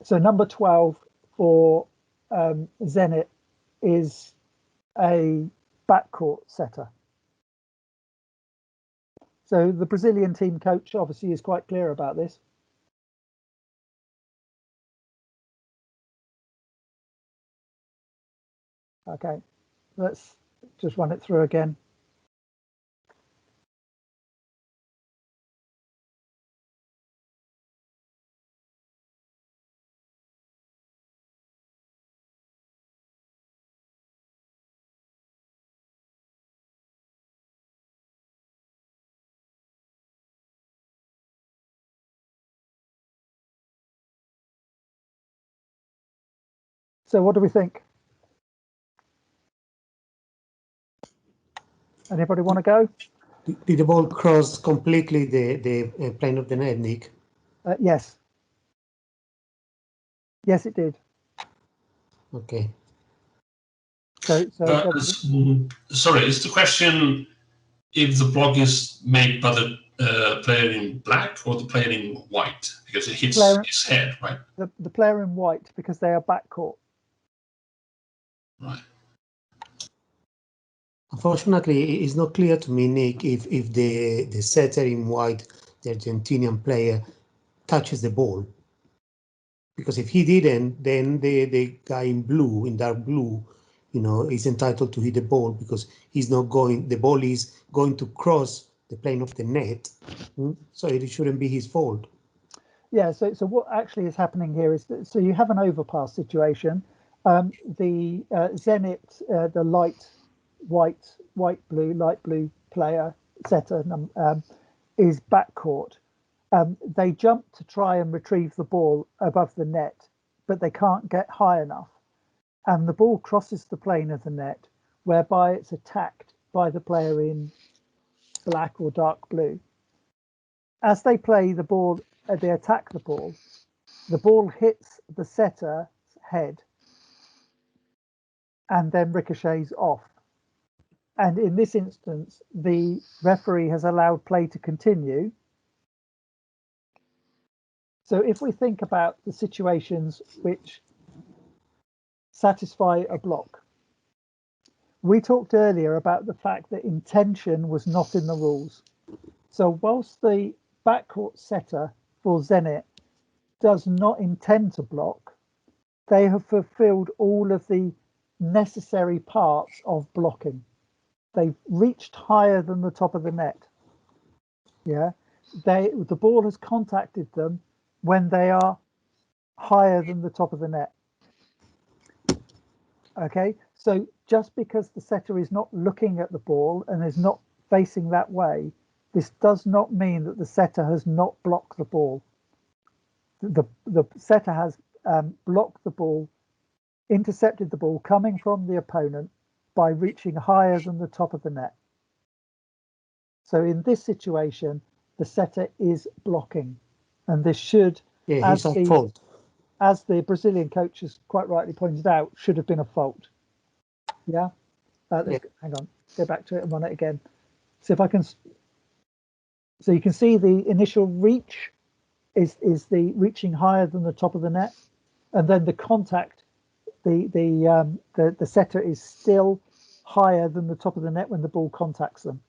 So number 12 for Zenit is a backcourt setter. So the Brazilian team coach obviously is quite clear about this. Okay, let's just run it through again. So what do we think? Anybody want to go? Did the ball cross completely the plane of the net, Nick? Yes. Yes, it did. Okay. So sorry, is the question if the block is made by the player in black or the player in white? Because it hits his head, right? The player in white, because they are backcourt. Right. Unfortunately, it's not clear to me, Nick, if the setter in white, the Argentinian player, touches the ball. Because if he didn't, then the guy in blue, in dark blue, you know, is entitled to hit the ball because he's not going, the ball is going to cross the plane of the net. So it shouldn't be his fault. Yeah, so what actually is happening here is that, so you have an overpass situation. The Zenit, the light blue player setter is backcourt. They jump to try and retrieve the ball above the net, but they can't get high enough. And the ball crosses the plane of the net, whereby it's attacked by the player in black or dark blue. As they play the ball, they attack the ball hits the setter's head and then ricochets off. And in this instance, the referee has allowed play to continue. So if we think about the situations which satisfy a block, we talked earlier about the fact that intention was not in the rules. So whilst the backcourt setter for Zenit does not intend to block, they have fulfilled all of the necessary parts of blocking. They've reached higher than the top of the net. Yeah, the ball has contacted them when they are higher than the top of the net. Okay, so just because the setter is not looking at the ball and is not facing that way, this does not mean that the setter has not blocked the ball. The setter has blocked the ball, intercepted the ball coming from the opponent by reaching higher than the top of the net. So in this situation, the setter is blocking, and this should, he's at fault. As the Brazilian coach has quite rightly pointed out, should have been a fault. Yeah. Hang on, go back to it and run it again. So if I can, so you can see the initial reach is the reaching higher than the top of the net, and then the contact, the setter is still higher than the top of the net when the ball contacts them.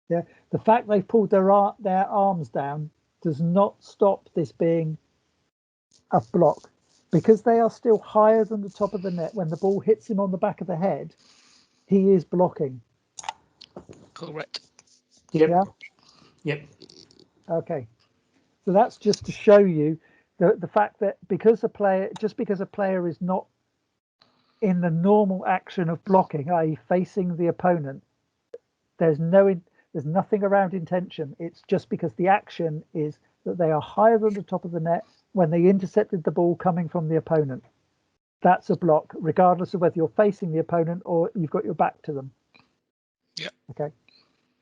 Yeah, the fact they've pulled their arms down does not stop this being a block, because they are still higher than the top of the net. When the ball hits him on the back of the head, he is blocking. Correct. Yep. Yeah. Yep. Okay. So that's just to show you the fact that because a player is not in the normal action of blocking, i.e. facing the opponent, there's nothing around intention. It's just because the action is that they are higher than the top of the net when they intercepted the ball coming from the opponent. That's a block, regardless of whether you're facing the opponent or you've got your back to them. Yeah. Okay.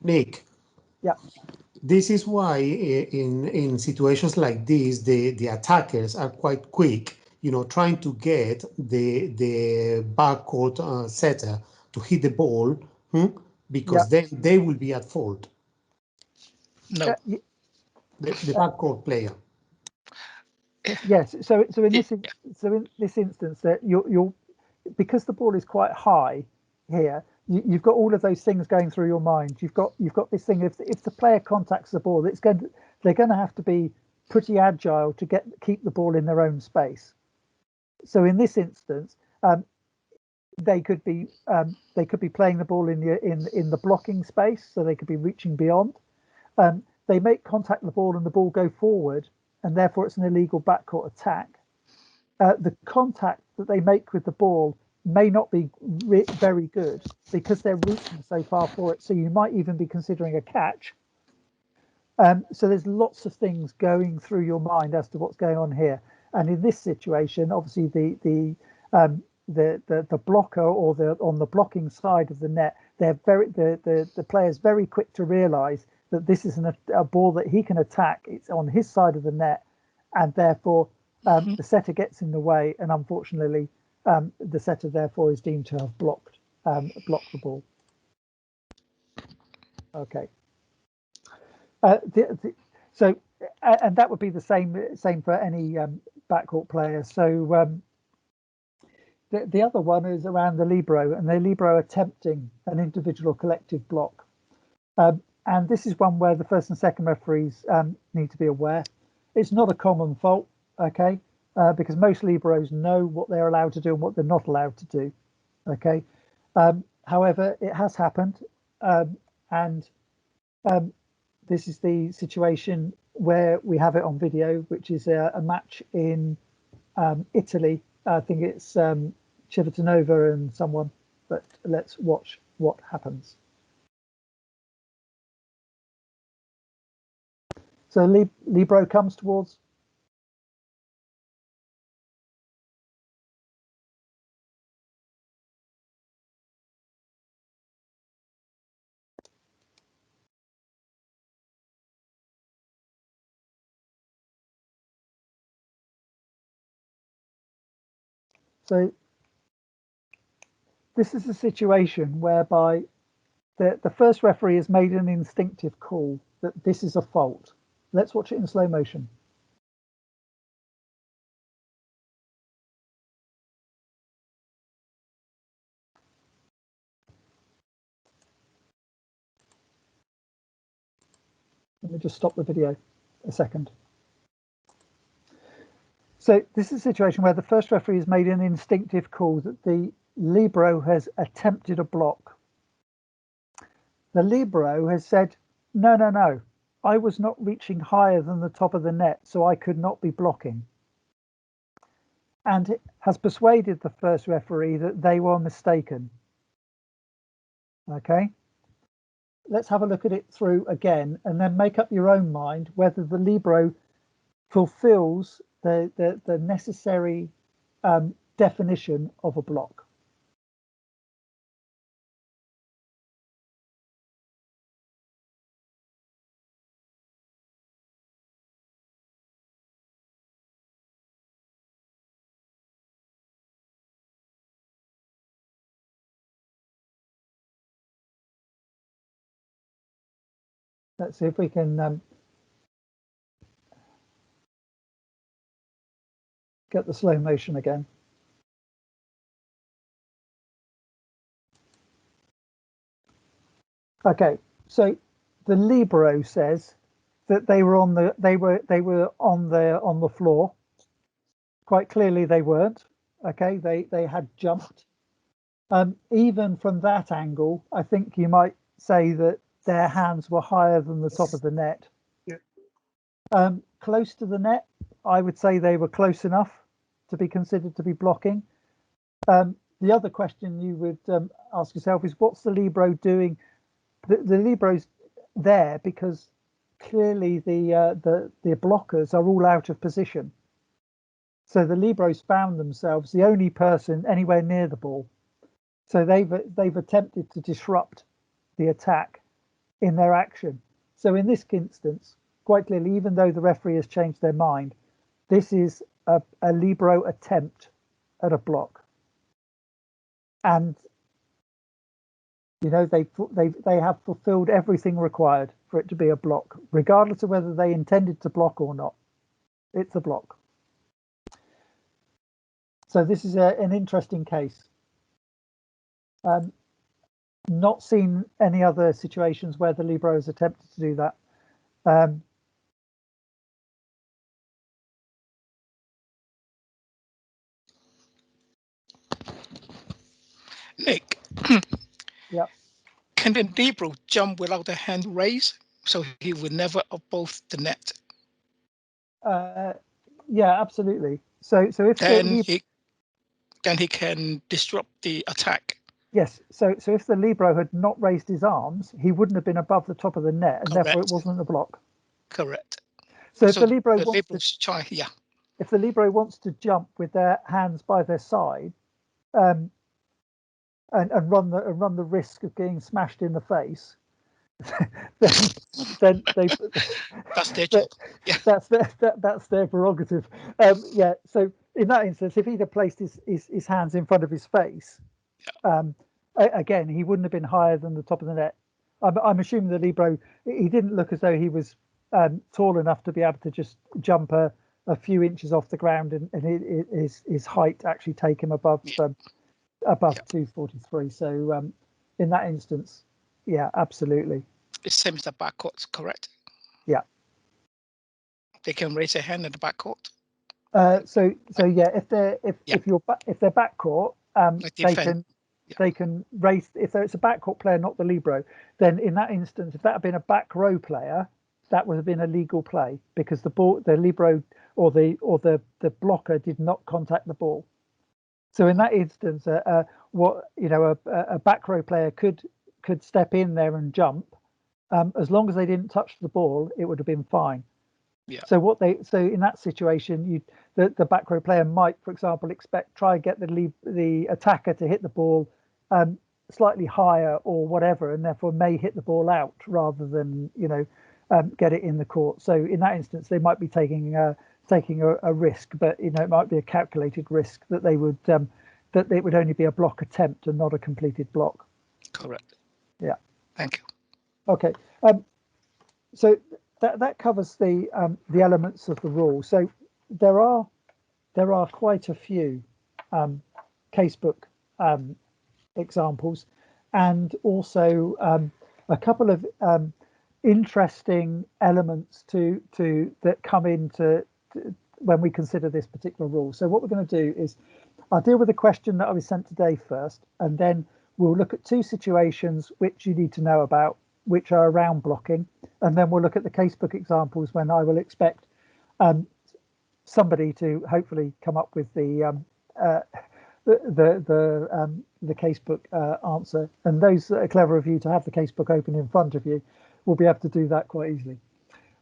Nick. Yeah. This is why in situations like this, the attackers are quite quick, trying to get the backcourt setter to hit the ball, because then they will be at fault. No. The backcourt player. Yes. So in this instance, that you're because the ball is quite high here, you've got all of those things going through your mind. You've got this thing. If the player contacts the ball, they're going to have to be pretty agile to keep the ball in their own space. So in this instance, they could be playing the ball in the blocking space, so they could be reaching beyond. They make contact with the ball and the ball go forward, and therefore it's an illegal backcourt attack. The contact that they make with the ball may not be very good because they're reaching so far for it. So you might even be considering a catch. So there's lots of things going through your mind as to what's going on here. And in this situation, obviously the blocker or on the blocking side of the net, the player's very quick to realise that this is a ball that he can attack. It's on his side of the net, and therefore the setter gets in the way, and unfortunately the setter therefore is deemed to have blocked the ball. Okay. So and that would be the same for any backcourt player. So the other one is around the Libro, and the Libro attempting an individual or collective block. And this is one where the first and second referees need to be aware. It's not a common fault, okay, because most Libros know what they're allowed to do and what they're not allowed to do, okay. However, it has happened, and this is the situation where we have it on video, which is a match in Italy. I think it's Civitanova and someone, but let's watch what happens. So Libro comes towards. So this is a situation whereby the first referee has made an instinctive call that this is a fault. Let's watch it in slow motion. me just stop the video a second. So this is a situation where the first referee has made an instinctive call that the Libro has attempted a block. The Libro has said, no, no, no, I was not reaching higher than the top of the net, so I could not be blocking. And it has persuaded the first referee that they were mistaken. Okay, let's have a look at it through again and then make up your own mind whether the Libro fulfills the necessary definition of a block. Let's see if we can get the slow motion again. Okay, so the Libro says that they were on the floor. Quite clearly they weren't. Okay, they had jumped. Even from that angle, I think you might say that their hands were higher than the top of the net. Yeah. Close to the net, I would say they were close enough to be considered to be blocking. The other question you would ask yourself is, what's the Libro doing? The Libro's there because clearly the blockers are all out of position. So the Libro's found themselves the only person anywhere near the ball. So they've attempted to disrupt the attack in their action. So in this instance, quite clearly, even though the referee has changed their mind, this is a Libro attempt at a block. And you know, they have fulfilled everything required for it to be a block, regardless of whether they intended to block or not. It's a block. So this is an interesting case. Not seen any other situations where the Libro has attempted to do that. Nick. Yeah. Can the Libro jump without the hand raised, so he would never above the net? Yeah, absolutely. So if then he can disrupt the attack. Yes. So if the Libro had not raised his arms, he wouldn't have been above the top of the net, and Correct. therefore it wasn't a block. Correct. So if the Libro wants to try, yeah. If the Libro wants to jump with their hands by their side, and run the risk of getting smashed in the face, then they that's their job. Yeah. That's their prerogative. Yeah. So in that instance, if he'd have placed his hands in front of his face, again, he wouldn't have been higher than the top of the net. I'm assuming the Libro, he didn't look as though he was tall enough to be able to just jump a few inches off the ground, and his height actually take him above 243. So in that instance, yeah, absolutely. The same as the backcourt, correct? Yeah. They can raise their hand in the backcourt. So yeah, if they're backcourt, they can raise. If it's a backcourt player, not the Libro, then in that instance, if that had been a back row player, that would have been a legal play because the Libro or the blocker did not contact the ball. So in that instance, a back row player could step in there and jump, as long as they didn't touch the ball, it would have been fine. Yeah. So in that situation, the back row player might, for example, try and get the attacker to hit the ball slightly higher or whatever, and therefore may hit the ball out rather than get it in the court. So in that instance, they might be taking a risk, but it might be a calculated risk that they would that it would only be a block attempt and not a completed block. Correct. Yeah. Thank you. Okay. So that covers the elements of the rule. So there are quite a few casebook examples, and also a couple of interesting elements to that come into when we consider this particular rule. So what we're going to do is I'll deal with the question that I was sent today first, and then we'll look at two situations which you need to know about, which are around blocking, and then we'll look at the casebook examples when I will expect somebody to hopefully come up with the casebook answer, and those that are clever of you to have the casebook open in front of you will be able to do that quite easily.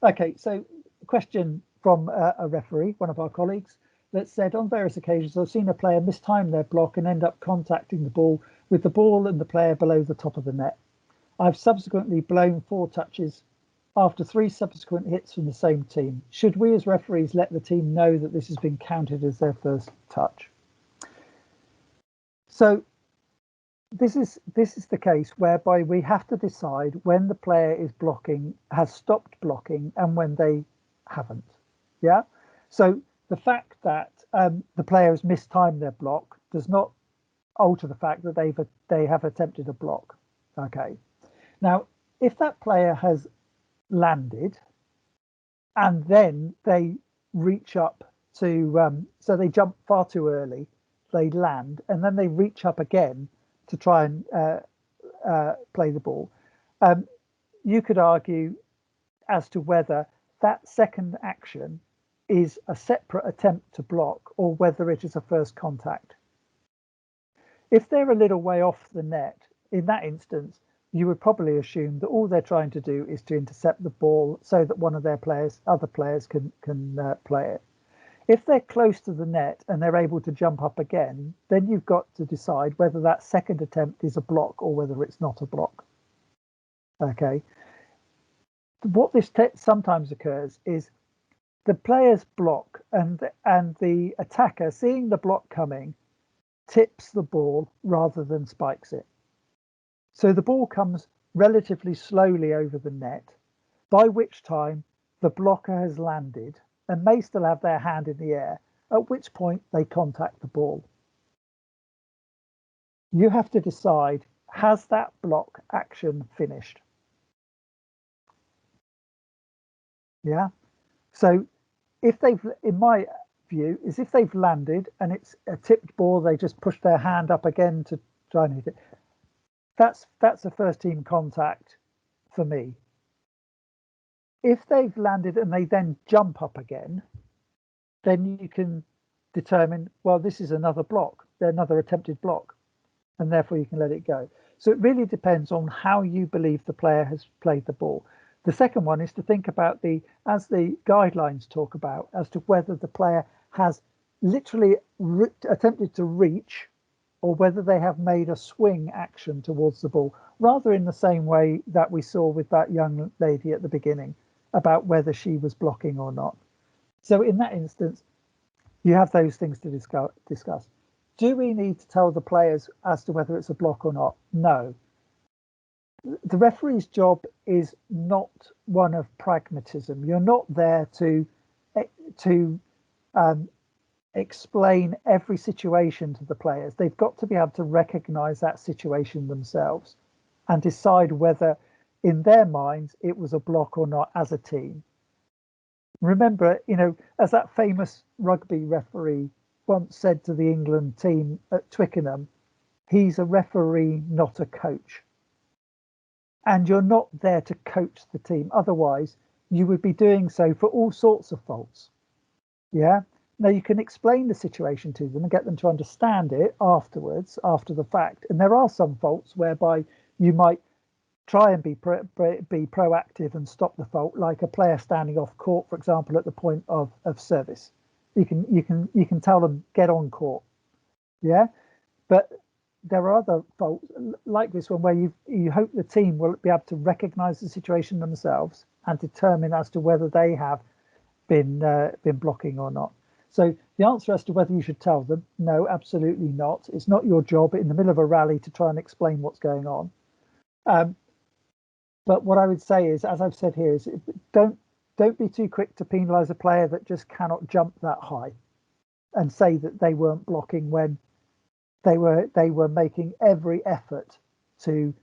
Okay, so question from a referee, one of our colleagues, that said, on various occasions I've seen a player mistime their block and end up contacting the ball with the ball and the player below the top of the net. I've subsequently blown 4 touches after 3 subsequent hits from the same team. Should we as referees let the team know that this has been counted as their first touch? So this is the case whereby we have to decide when the player is blocking, has stopped blocking, and when they haven't. Yeah. So the fact that the player has mistimed their block does not alter the fact that they have attempted a block. Okay. Now, if that player has landed and then they reach up to so they jump far too early, they land, and then they reach up again to try and play the ball, you could argue as to whether that second action is a separate attempt to block or whether it is a first contact. If they're a little way off the net, in that instance, you would probably assume that all they're trying to do is to intercept the ball so that one of their other players can play it. If they're close to the net and they're able to jump up again, then you've got to decide whether that second attempt is a block or whether it's not a block. Okay. What this sometimes occurs is the player's block and the attacker, seeing the block coming, tips the ball rather than spikes it. So the ball comes relatively slowly over the net, by which time the blocker has landed and may still have their hand in the air, at which point they contact the ball. You have to decide, has that block action finished? Yeah. So if they've, in my view, is if they've landed and it's a tipped ball, they just push their hand up again to try and hit it. That's a first team contact for me. If they've landed and they then jump up again, then you can determine, well, this is another block, another attempted block, and therefore you can let it go. So it really depends on how you believe the player has played the ball. The second one is to think about as the guidelines talk about, as to whether the player has literally attempted to reach or whether they have made a swing action towards the ball, rather in the same way that we saw with that young lady at the beginning about whether she was blocking or not. So in that instance, you have those things to discuss. Do we need to tell the players as to whether it's a block or not? No. The referee's job is not one of pragmatism. You're not there to explain every situation to the players. They've got to be able to recognize that situation themselves and decide whether in their minds it was a block or not as a team. Remember, as that famous rugby referee once said to the England team at Twickenham, he's a referee, not a coach. And you're not there to coach the team. Otherwise, you would be doing so for all sorts of faults. Yeah. Now, you can explain the situation to them and get them to understand it afterwards, after the fact. And there are some faults whereby you might try and be proactive and stop the fault, like a player standing off court, for example, at the point of service. You can tell them, get on court. Yeah. But there are other faults like this one where you hope the team will be able to recognize the situation themselves and determine as to whether they have been blocking or not. So the answer as to whether you should tell them, no, absolutely not. It's not your job in the middle of a rally to try and explain what's going on. But what I would say is, as I've said here, is don't be too quick to penalise a player that just cannot jump that high and say that they weren't blocking when they were making every effort to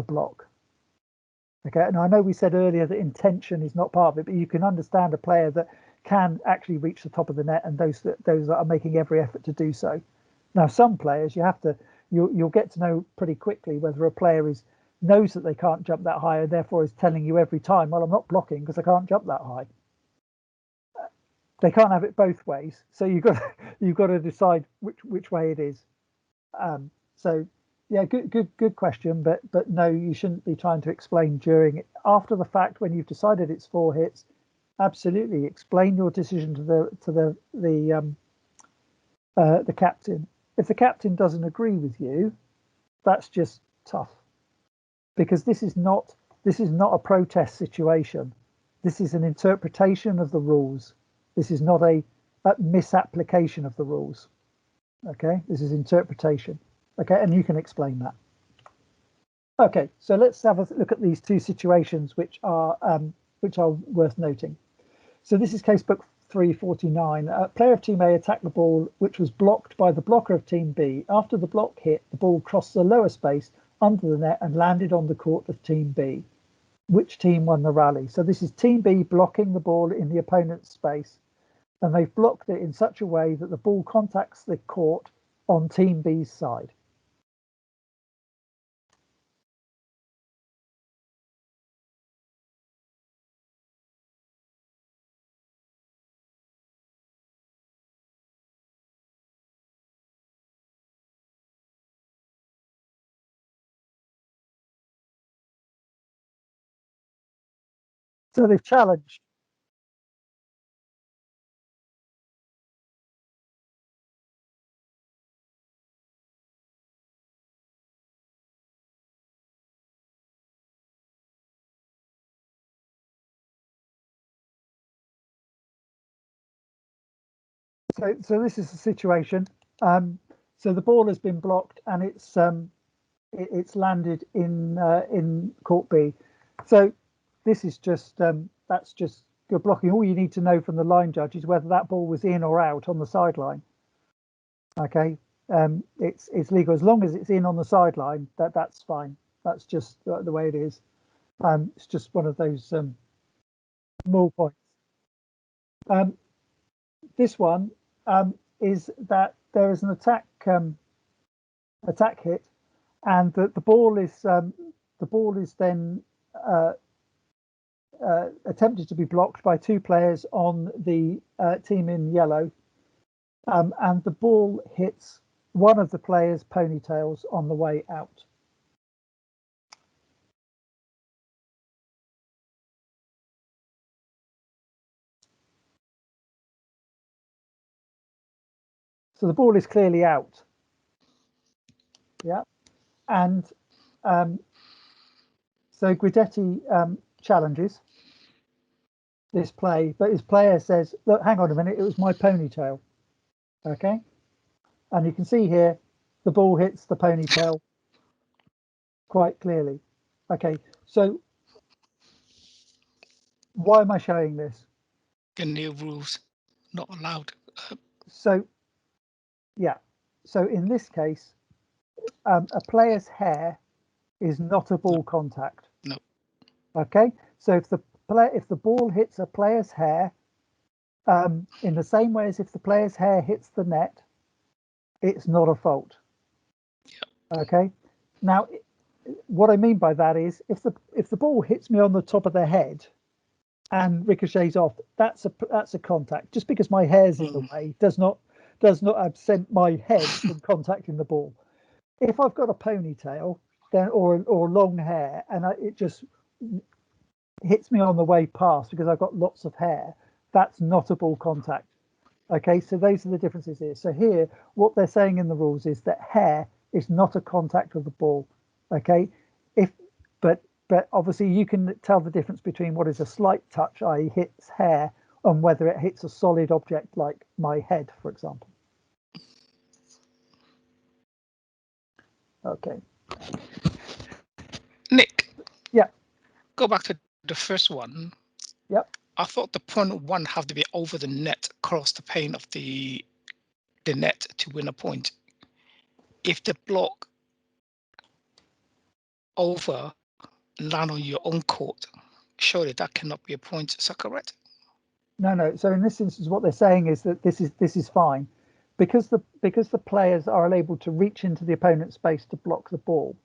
block. Okay, and I know we said earlier that intention is not part of it, but you can understand a player that can actually reach the top of the net, and those that are making every effort to do so. Now, some players you'll get to know pretty quickly whether a player knows that they can't jump that high, and therefore is telling you every time, well, I'm not blocking because I can't jump that high. They can't have it both ways, so you've got to decide which way it is. So yeah, good question, but no, you shouldn't be trying to explain during after the fact when you've decided it's 4 hits. Absolutely, explain your decision to the captain. If the captain doesn't agree with you, that's just tough, because this is not a protest situation. This is an interpretation of the rules. This is not a misapplication of the rules. Okay, this is interpretation. Okay, and you can explain that. Okay, so let's have a look at these 2 situations which are worth noting. So this is casebook 349. Player of team A attacked the ball, which was blocked by the blocker of team B. After the block hit, the ball crossed the lower space under the net and landed on the court of team B. Which team won the rally? So this is team B blocking the ball in the opponent's space, and they've blocked it in such a way that the ball contacts the court on team B's side. So they've challenged. So this is the situation. So the ball has been blocked and it's landed in court B. So this is just that's just good blocking. All you need to know from the line judge is whether that ball was in or out on the sideline. Okay, it's legal as long as it's in on the sideline. That's fine. That's just the way it is. It's just one of those small points. This one is that there is an attack hit, and the ball is then attempted to be blocked by 2 players on the team in yellow, and the ball hits one of the players' ponytails on the way out. So the ball is clearly out. Yeah, and so Guidetti challenges this play, but his player says, look, hang on a minute, it was my ponytail. Okay, and you can see here the ball hits the ponytail quite clearly. Okay, so why am I showing this? The new rules not allowed. So yeah, so in this case, a player's hair is not a ball contact. No. Okay, so if the ball hits a player's hair, in the same way as if the player's hair hits the net, it's not a fault. Yeah. Okay, now what I mean by that is if the ball hits me on the top of the head and ricochets off, that's a contact. Just because my hair's in the way does not absent my head from contacting the ball. If I've got a ponytail then or long hair and it just hits me on the way past because I've got lots of hair, that's not a ball contact. Okay, so those are the differences here. So here, what they're saying in the rules is that hair is not a contact of the ball. Okay, but obviously you can tell the difference between what is a slight touch, i.e. hits hair, and whether it hits a solid object like my head, for example. Okay. Nick. Yeah. Go back to the first one. Yep. I thought the point 1 have to be over the net, cross the pane of the net to win a point. If the block over land on your own court, surely that cannot be a point. Is that correct? No. So in this instance, what they're saying is that this is fine, because the players are able to reach into the opponent's space to block the ball,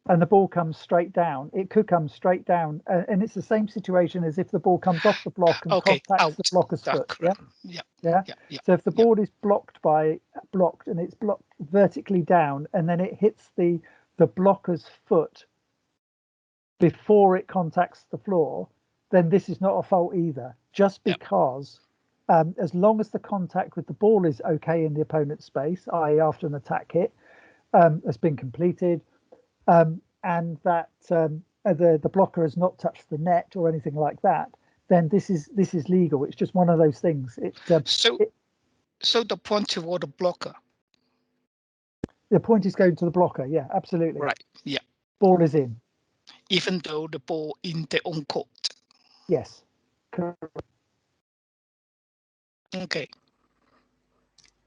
and the ball comes straight down. It could come straight down, and it's the same situation as if the ball comes off the block and contacts the blocker's foot. Yeah. So if the ball is blocked and it's blocked vertically down, and then it hits the blocker's foot before it contacts the floor, then this is not a fault either. Just because, as long as the contact with the ball is okay in the opponent's space, i.e., after an attack hit has been completed, and that the blocker has not touched the net or anything like that, then this is legal. It's just one of those things. So the point toward the blocker. The point is going to the blocker. Yeah, absolutely. Right. Yeah. Ball is in. Even though the ball in their own court. Yes. Correct. Okay.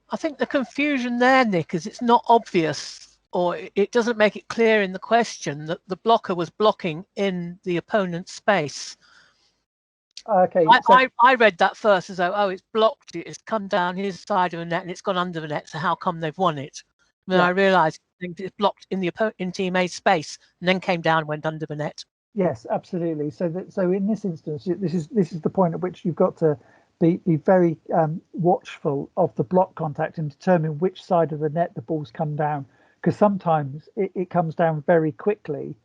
I think the confusion there, Nick, is it's not obvious, or it doesn't make it clear in the question that the blocker was blocking in the opponent's space. Okay. I read that first as though, it's blocked, it's come down his side of the net and it's gone under the net, so how come they've won it? And then I realised it's blocked in in Team A's space and then came down and went under the net. Yes, absolutely. So in this instance, this is the point at which you've got to be very watchful of the block contact and determine which side of the net the ball's come down, because sometimes it comes down very quickly,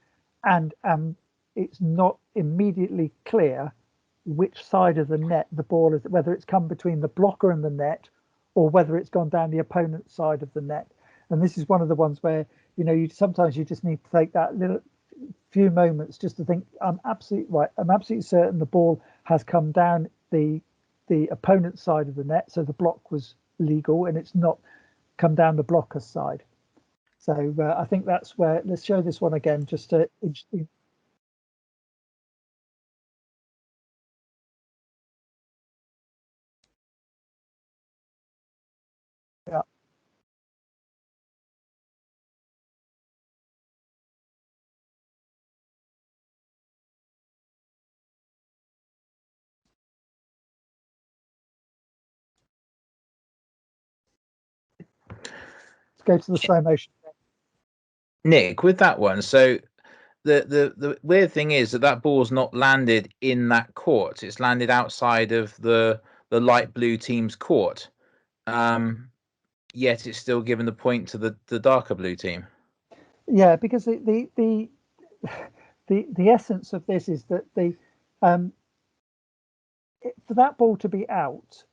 and it's not immediately clear which side of the net the ball is, whether it's come between the blocker and the net or whether it's gone down the opponent's side of the net. And this is one of the ones where sometimes you just need to take that little few moments just to think, I'm absolutely certain the ball has come down the opponent's side of the net, so the block was legal, and it's not come down the blocker's side. So I think that's where, let's show this one again just to yeah. Let's go to the slow motion. Nick, with that one, so the weird thing is that ball's not landed in that court. It's landed outside of the light blue team's court. Yet it's still given the point to the darker blue team. Yeah, because the essence of this is that for that ball to be out,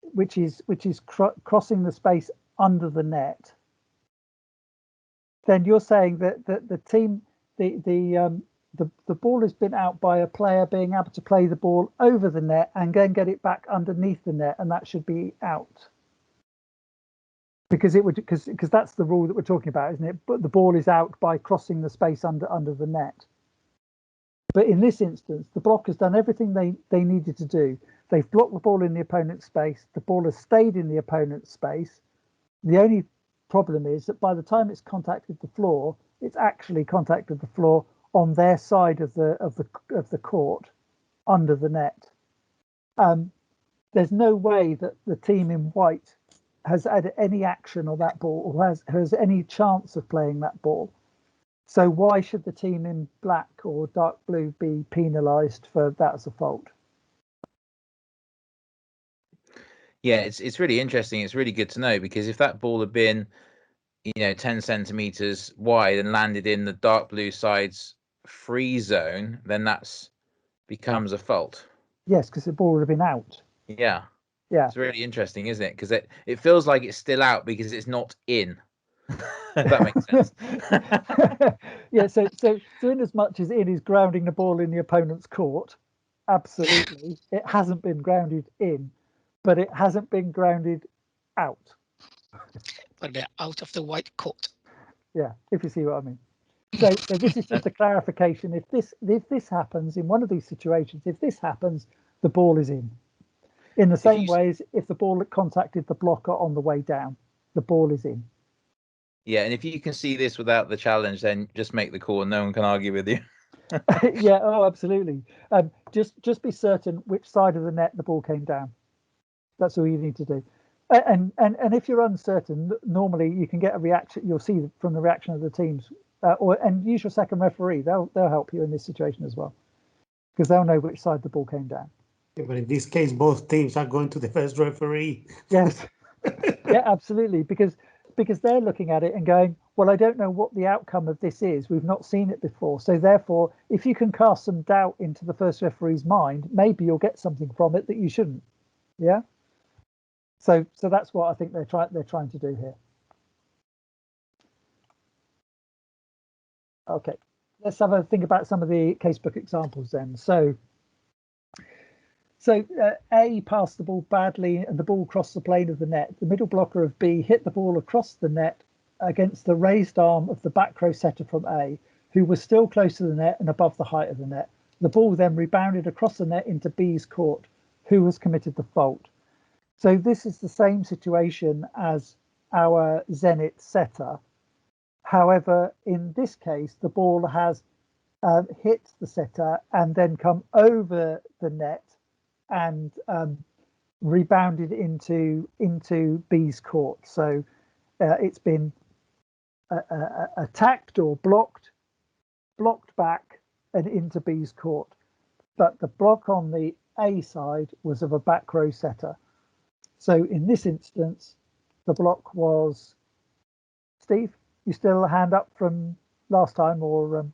which is crossing the space under the net, then you're saying that the team, the ball has been out by a player being able to play the ball over the net and then get it back underneath the net, and that should be out. Because that's the rule that we're talking about, isn't it? But the ball is out by crossing the space under the net. But in this instance, the block has done everything they needed to do. They've blocked the ball in the opponent's space. The ball has stayed in the opponent's space. The only problem is that by the time it's contacted the floor, it's actually contacted the floor on their side of the court under the net. There's no way that the team in white has had any action on that ball or has any chance of playing that ball. So why should the team in black or dark blue be penalised for that as a fault? Yeah, it's really interesting. It's really good to know, because if that ball had been 10 centimeters wide and landed in the dark blue side's free zone, then that's becomes a fault. Yes, because the ball would have been out. Yeah. Yeah. It's really interesting, isn't it? Because it feels like it's still out because it's not in. If that makes sense. Yeah, so in as much as it is grounding the ball in the opponent's court, absolutely, it hasn't been grounded in, but it hasn't been grounded out. But they're out of the white court. Yeah, if you see what I mean. So this is just a clarification. If this happens in one of these situations, if this happens, the ball is in. In the same way as if the ball contacted the blocker on the way down, the ball is in. Yeah, and if you can see this without the challenge, then just make the call and no one can argue with you. Yeah, oh, absolutely. Just be certain which side of the net the ball came down. That's all you need to do. And if you're uncertain, normally you can get a reaction. You'll see from the reaction of the teams, and use your second referee. They'll help you in this situation as well, because they'll know which side the ball came down. Yeah, but in this case, both teams are going to the first referee. Yes, yeah, absolutely, because they're looking at it and going, well, I don't know what the outcome of this is. We've not seen it before. So therefore, if you can cast some doubt into the first referee's mind, maybe you'll get something from it that you shouldn't. Yeah. So that's what I think they're trying to do here. Okay, let's have a think about some of the casebook examples then. So A passed the ball badly and the ball crossed the plane of the net. The middle blocker of B hit the ball across the net against the raised arm of the back row setter from A, who was still close to the net and above the height of the net. The ball then rebounded across the net into B's court, who has committed the fault. So this is the same situation as our Zenit setter. However, in this case, the ball has hit the setter and then come over the net and rebounded into B's court. So it's been attacked or blocked back and into B's court. But the block on the A side was of a back row setter. So in this instance, the block was, Steve, you still a hand up from last time, or?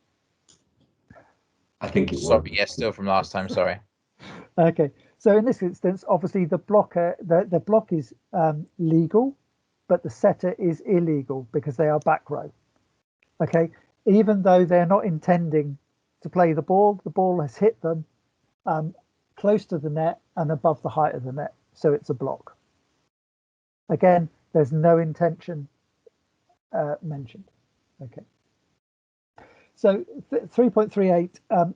I think it was. Sorry, yes, still from last time, sorry. Okay, so in this instance, obviously the block is legal, but the setter is illegal because they are back row. Okay, even though they're not intending to play the ball has hit them close to the net and above the height of the net, so it's a block. Again, there's no intention mentioned. Okay. So 3.38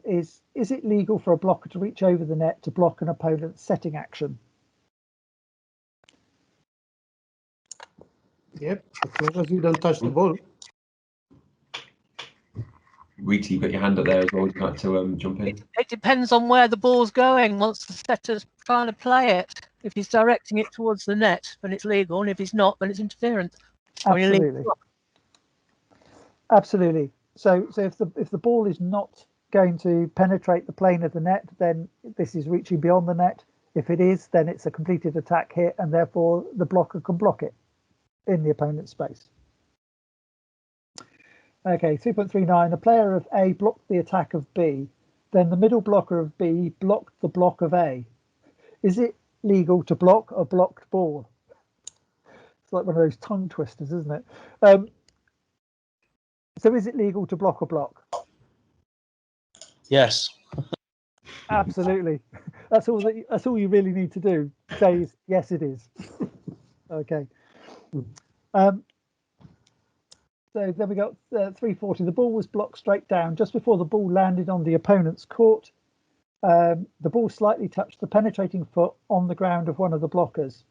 is it legal for a blocker to reach over the net to block an opponent's setting action? Yep, as long as you don't touch the ball. Rita, you got your hand up there as well. Would you like to jump in? It depends on where the ball's going once the setter's trying to play it. If he's directing it towards the net, then it's legal, and if he's not, then it's interference. Absolutely. Absolutely. So if the ball is not going to penetrate the plane of the net, then this is reaching beyond the net. If it is, then it's a completed attack hit, and therefore the blocker can block it in the opponent's space. Okay, 3.39, a player of A blocked the attack of B, then the middle blocker of B blocked the block of A. Is it legal to block a blocked ball? It's like one of those tongue twisters, isn't it? So is it legal to block a block? Yes. Absolutely. That's all you really need to do. Say is, yes, it is. Okay. So then we got 340. The ball was blocked straight down just before the ball landed on the opponent's court. The ball slightly touched the penetrating foot on the ground of one of the blockers.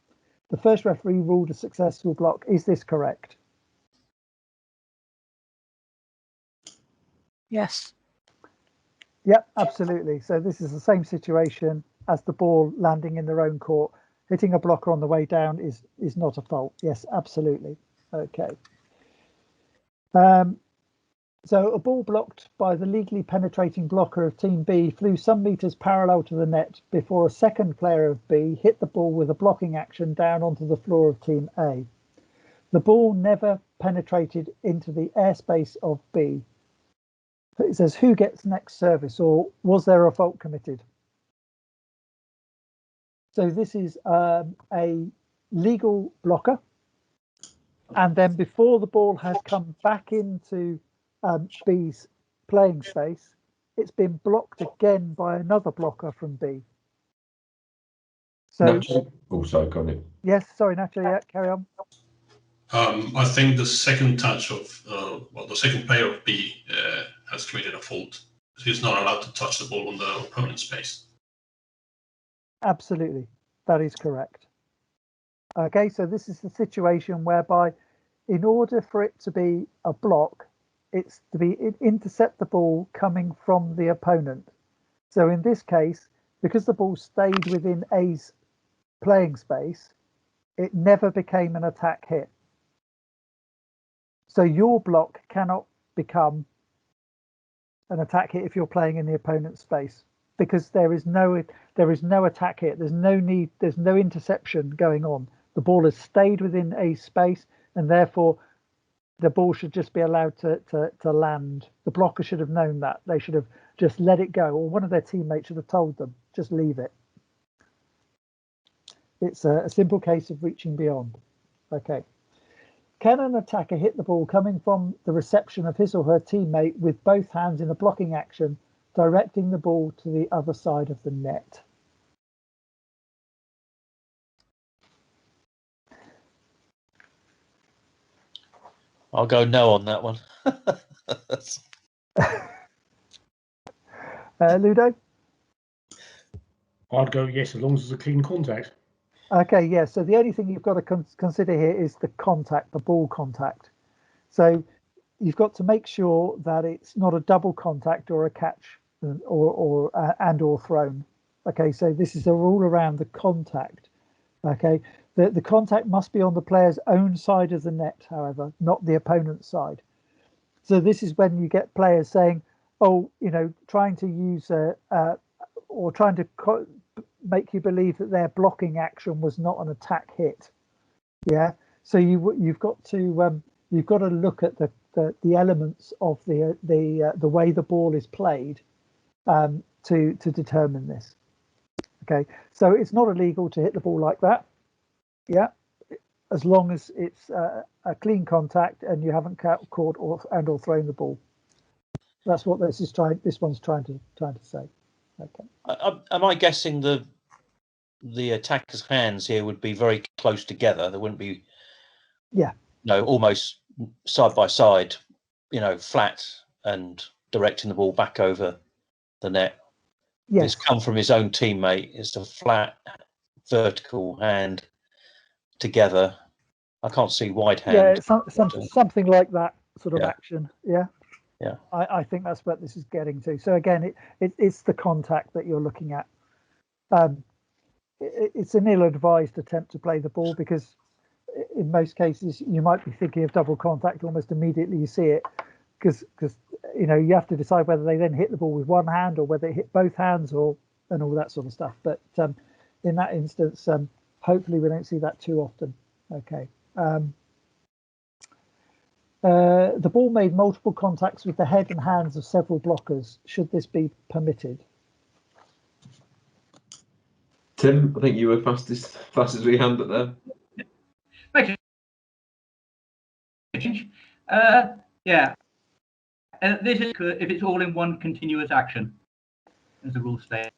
The first referee ruled a successful block. Is this correct? Yes. Yep, absolutely. So this is the same situation as the ball landing in their own court. Hitting a blocker on the way down is not a fault. Yes, absolutely. Okay. So a ball blocked by the legally penetrating blocker of Team B flew some meters parallel to the net before a second player of B hit the ball with a blocking action down onto the floor of Team A. The ball never penetrated into the airspace of B. It says, who gets next service, or was there a fault committed? So this is a legal blocker. And then before the ball has come back into B's playing space, it's been blocked again by another blocker from B. So, Nacho? Oh, sorry, go on. Yes, sorry, Nacho, yeah, carry on. I think the second touch of, the second player of B has committed a fault. He's not allowed to touch the ball on the opponent's space. Absolutely, that is correct. Okay, so this is the situation whereby in order for it to be a block, it's to be intercept the ball coming from the opponent. So in this case, because the ball stayed within A's playing space, it never became an attack hit. So your block cannot become an attack hit if you're playing in the opponent's space, because there is no attack hit. There's no need. There's no interception going on. The ball has stayed within A's space, and therefore the ball should just be allowed to land. The blocker should have known that. They should have just let it go, or one of their teammates should have told them, just leave it. It's a simple case of reaching beyond. Okay. Can an attacker hit the ball coming from the reception of his or her teammate with both hands in a blocking action, directing the ball to the other side of the net? I'll go no on that one. Ludo? I'd go yes, as long as it's a clean contact. Okay, yeah. So the only thing you've got to consider here is the contact, the ball contact. So you've got to make sure that it's not a double contact or a catch or thrown. Okay, so this is a rule around the contact. Okay, the contact must be on the player's own side of the net, however, not the opponent's side. So this is when you get players saying, "Oh, you know, trying to use or trying to make you believe that their blocking action was not an attack hit." Yeah, so you've got to look at the elements of the way the ball is played to determine this. Okay, so it's not illegal to hit the ball like that. Yeah, as long as it's a clean contact and you haven't caught or thrown the ball. That's what this one's trying to say. Okay. Am I guessing the attacker's hands here would be very close together? They wouldn't be, almost side by side, flat and directing the ball back over the net. Yes. It's come from his own teammate. It's a flat, vertical hand together. I can't see wide hand. Yeah, something like that sort of action. Yeah. Yeah. I think that's what this is getting to. So again, it's the contact that you're looking at. It's an ill-advised attempt to play the ball, because in most cases you might be thinking of double contact almost immediately you see it, because you have to decide whether they then hit the ball with one hand or whether it hit both hands and all that sort of stuff. But in that instance, hopefully we don't see that too often. Okay. The ball made multiple contacts with the head and hands of several blockers. Should this be permitted? Tim, I think you were fastest hand up there. Yeah. This is if it's all in one continuous action, as the rule states.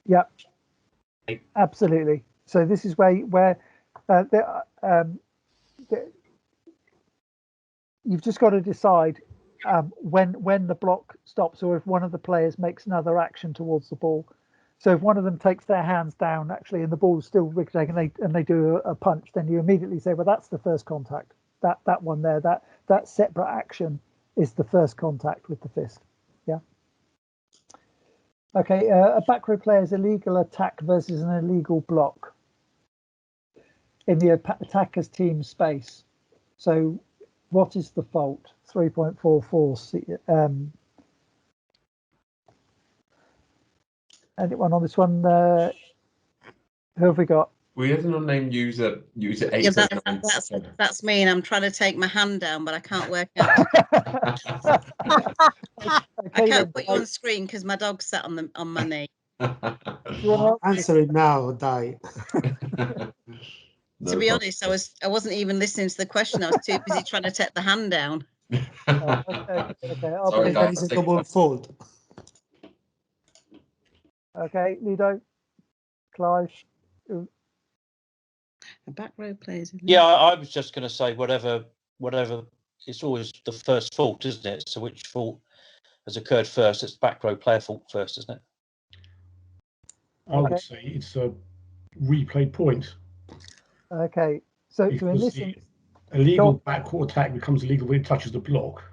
Yeah, absolutely. So this is where you've just got to decide when the block stops, or if one of the players makes another action towards the ball. So if one of them takes their hands down actually and the ball's still ricocheting and they do a punch, then you immediately say, well, that's the first contact. That one there, that separate action is the first contact with the fist. Yeah. Okay, a back row player's illegal attack versus an illegal block in the attacker's team space. So what is the fault? 3.44. Anyone on this one? Who have we got? We had an unnamed user 8. Yeah, that's me, and I'm trying to take my hand down, but I can't work out. I can't put you on the screen because my dog sat on my knee. Answer it now, Di. To be honest, I wasn't even listening to the question. I was too busy trying to take the hand down. Okay. Sorry, that is a double fault. Okay, Lido, Clive. A back row players. Yeah, I was just going to say whatever. It's always the first fault, isn't it? So which fault has occurred first? It's back row player fault first, isn't it? I would say it's a replay point. Okay, so in this illegal backcourt attack becomes illegal when it touches the block.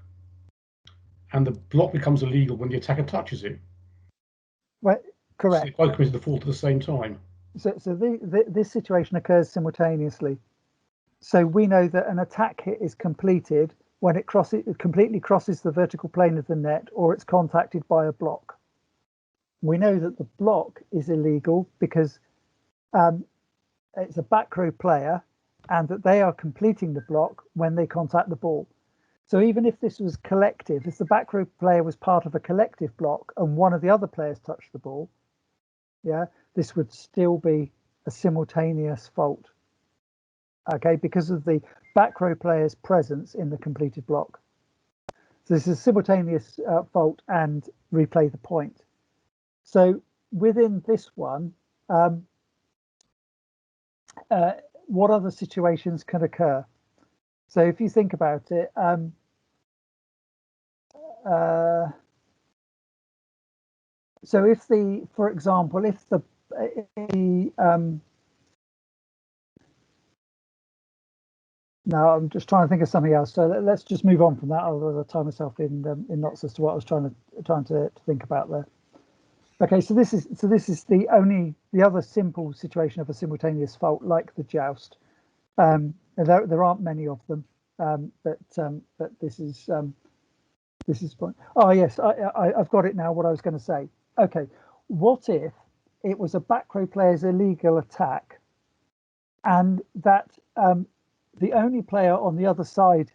and the block becomes illegal when the attacker touches it. Well, correct. So they both committed the fault at the same time. So this situation occurs simultaneously. So we know that an attack hit is completed when it completely crosses the vertical plane of the net or it's contacted by a block. We know that the block is illegal because it's a back row player and that they are completing the block when they contact the ball. So even if this was collective, if the back row player was part of a collective block and one of the other players touched the ball, yeah, this would still be a simultaneous fault. Okay, because of the back row player's presence in the completed block. So this is a simultaneous fault and replay the point. So within this one, what other situations can occur? So if you think about it, so if for example, if no, I'm just trying to think of something else. So let's just move on from that. Otherwise, I'll tie myself in knots as to what I was trying to think about there. Okay, so this is the other simple situation of a simultaneous fault, like the joust. There aren't many of them, but this is point. Oh yes, I've got it now. What I was going to say. Okay, what if it was a back row player's illegal attack, and that the only player on the other side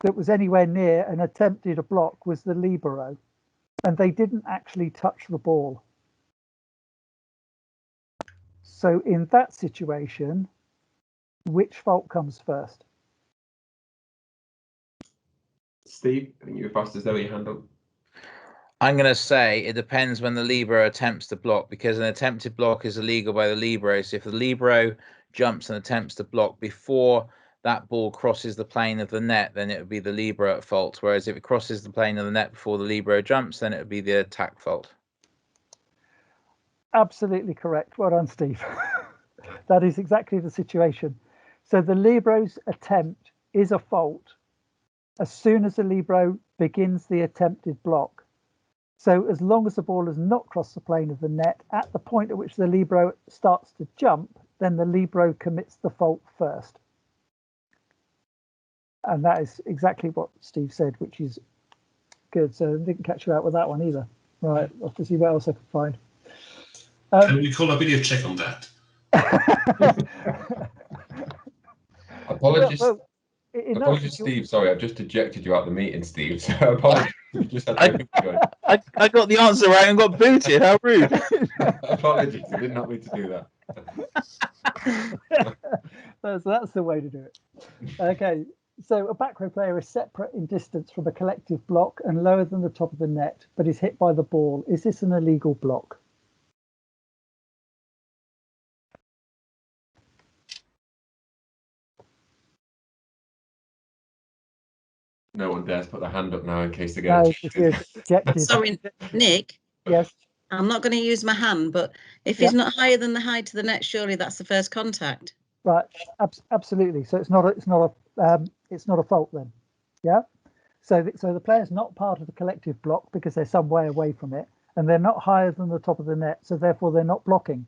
that was anywhere near and attempted a block was the libero, and they didn't actually touch the ball. So in that situation, which fault comes first? Steve, I think you were fast as though your hand up. I'm going to say it depends when the libero attempts to block, because an attempted block is illegal by the libero. So if the libero jumps and attempts to block before that ball crosses the plane of the net, then it would be the libero at fault. Whereas if it crosses the plane of the net before the libero jumps, then it would be the attack fault. Absolutely correct. Well done, Steve. That is exactly the situation. So the libero's attempt is a fault as soon as the libero begins the attempted block. So as long as the ball has not crossed the plane of the net, at the point at which the libero starts to jump, then the libero commits the fault first. And that is exactly what Steve said, which is good. So I didn't catch you out with that one either. Right, I'll have to see what else I can find. Can we call a video check on that? Apologies. Apologies, Steve. Sorry, I've just ejected you out of the meeting, Steve. So apologies. You just had to I got the answer right and got booted. How rude. Apologies. I did not mean to do that. That's the way to do it. Okay, so a back row player is separate in distance from a collective block and lower than the top of the net, but is hit by the ball. Is this an illegal block? No one dares put their hand up now in case they get ejected. Sorry, Nick. Yes. I'm not going to use my hand, but if he's not higher than the height of the net, surely that's the first contact. Right. Absolutely. So it's not a fault then. Yeah. So the player's not part of the collective block because they're some way away from it, and they're not higher than the top of the net, so therefore they're not blocking.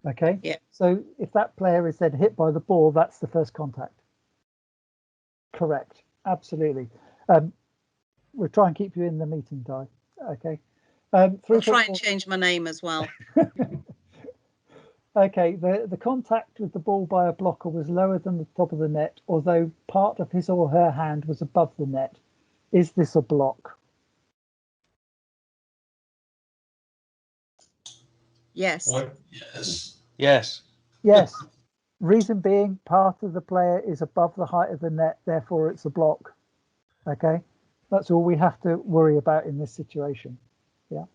Okay. Yeah. So if that player is then hit by the ball, that's the first contact. Correct. Absolutely. We'll try and keep you in the meeting, Di. Okay. I'll try and change my name as well. Okay. The contact with the ball by a blocker was lower than the top of the net, although part of his or her hand was above the net. Is this a block? Yes. Yes. Yes. Yes. Reason being, part of the player is above the height of the net, therefore it's a block. Okay, that's all we have to worry about in this situation. Yeah.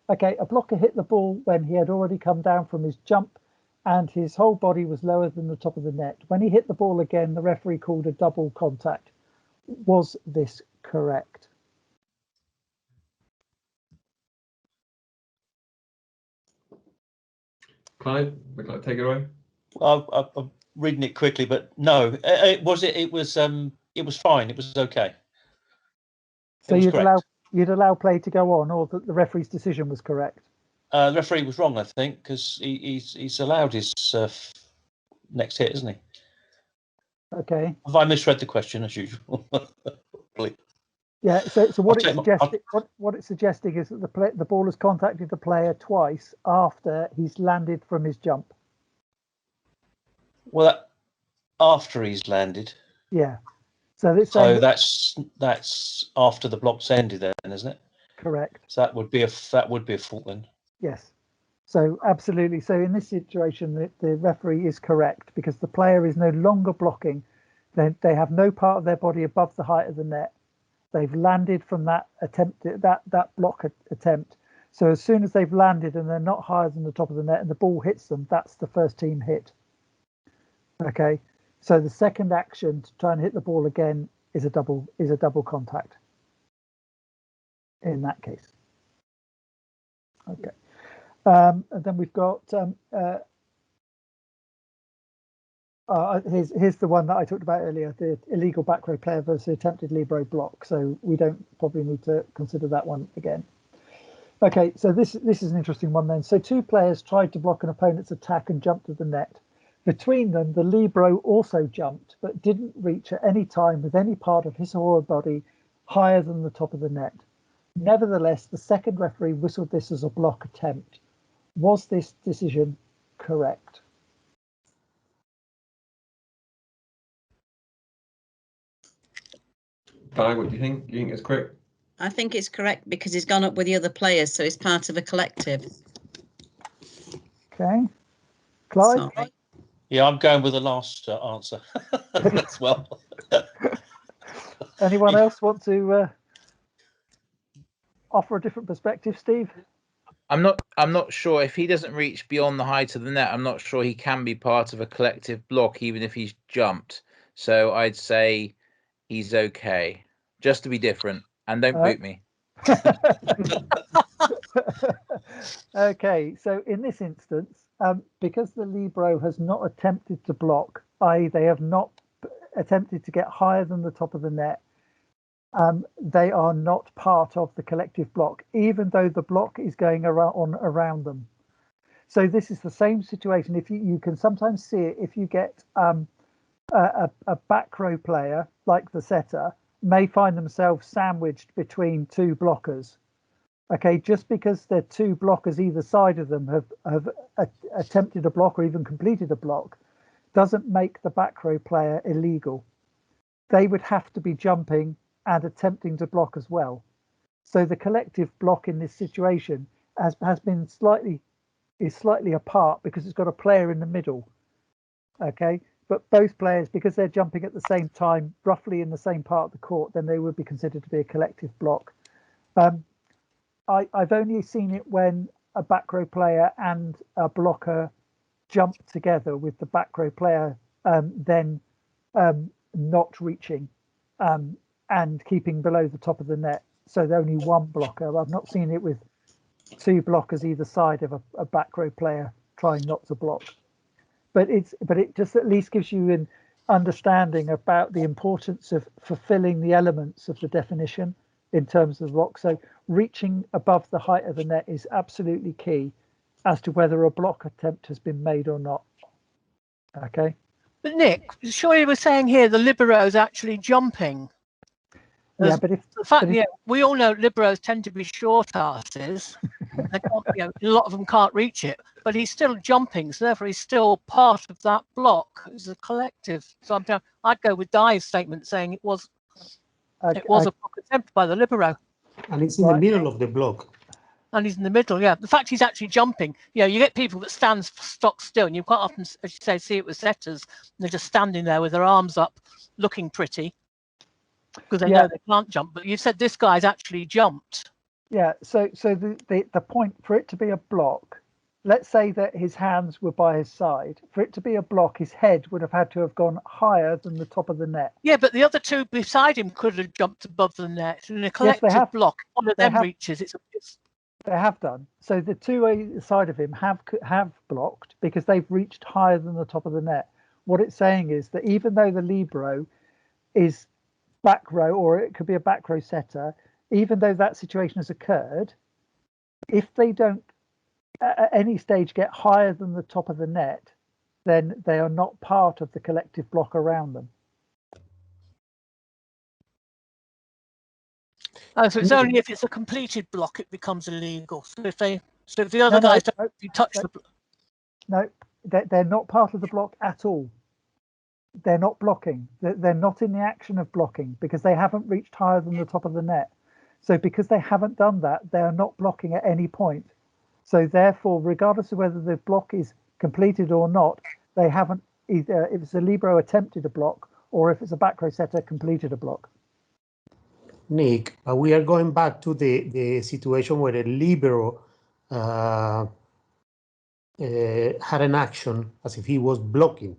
Okay, a blocker hit the ball when he had already come down from his jump and his whole body was lower than the top of the net. When he hit the ball again, the referee called a double contact. Was this correct? Clive, would you like to take it away? I'm reading it quickly, but no, it was fine. It was okay. So you'd allow play to go on, or that the referee's decision was correct? The referee was wrong, I think, because he's allowed his next hit, isn't he? Okay. Have I misread the question as usual? Please. Yeah. So what it's suggesting is that the ball has contacted the player twice after he's landed from his jump. Well, after he's landed. Yeah. So that's after the block's ended, then, isn't it? Correct. So that would be a fault then. Yes. So absolutely. So in this situation, the referee is correct because the player is no longer blocking. They have no part of their body above the height of the net. They've landed from that block attempt. So as soon as they've landed and they're not higher than the top of the net and the ball hits them, that's the first team hit. Okay. So the second action to try and hit the ball again is a double contact. In that case. Okay. And then we've got here's the one that I talked about earlier, the illegal back row player versus attempted Libro block. So we don't probably need to consider that one again. Okay, so this is an interesting one then. So two players tried to block an opponent's attack and jumped to the net. Between them, the Libro also jumped, but didn't reach at any time with any part of his or her body higher than the top of the net. Nevertheless, the second referee whistled this as a block attempt. Was this decision correct? Di, what do you think? Do you think it's correct? I think it's correct because he's gone up with the other players, so he's part of a collective. Okay. Clive? Sorry. Yeah, I'm going with the last answer as well. Anyone else want to offer a different perspective, Steve? I'm not sure if he doesn't reach beyond the height of the net. I'm not sure he can be part of a collective block, even if he's jumped. So I'd say he's okay, just to be different. And don't boot me. Okay, so in this instance, because the Libro has not attempted to block, i.e. they have not attempted to get higher than the top of the net, they are not part of the collective block, even though the block is going around them. So this is the same situation. If you can sometimes see it if you get a back row player like the setter may find themselves sandwiched between two blockers. Okay, just because they're two blockers either side of them have attempted a block or even completed a block doesn't make the back row player illegal. They would have to be jumping and attempting to block as well. So the collective block in this situation has been slightly apart because it's got a player in the middle. Okay, but both players, because they're jumping at the same time, roughly in the same part of the court, then they would be considered to be a collective block. I've only seen it when a back row player and a blocker jump together with the back row player then not reaching and keeping below the top of the net. So there's only one blocker. I've not seen it with two blockers either side of a back row player trying not to block. But it just at least gives you an understanding about the importance of fulfilling the elements of the definition in terms of block. So reaching above the height of the net is absolutely key as to whether a block attempt has been made or not. Okay. But Nick, surely we're saying here the Libero is actually jumping. Yeah, but if the fact, we all know Liberos tend to be short asses. They can't, a lot of them can't reach it, but he's still jumping, so therefore he's still part of that block as a collective. So I'd go with Di's statement saying it was a block attempt by the Libero. And it's in the middle of the block. And he's in the middle, yeah. The fact he's actually jumping, you get people that stand stock still, and you quite often, as you say, see it with setters, and they're just standing there with their arms up, looking pretty, because they know they can't jump. But you said this guy's actually jumped. Yeah, so the point for it to be a block, let's say that his hands were by his side. For it to be a block, his head would have had to have gone higher than the top of the net. Yeah, but the other two beside him could have jumped above the net. In a collective block, one of them reaches. They have done. So the two side of him have blocked because they've reached higher than the top of the net. What it's saying is that even though the Libero is back row, or it could be a back row setter, even though that situation has occurred, if they don't at any stage get higher than the top of the net, then they are not part of the collective block around them. Oh, so it's only if it's a completed block it becomes illegal. So if the other guys don't touch the block. No, they're not part of the block at all. They're not blocking. They're not in the action of blocking because they haven't reached higher than the top of the net. So because they haven't done that, they are not blocking at any point. So therefore, regardless of whether the block is completed or not, they haven't either, if it's a Libro, attempted a block, or if it's a back row setter, completed a block. Nick, we are going back to the situation where a Libero had an action as if he was blocking.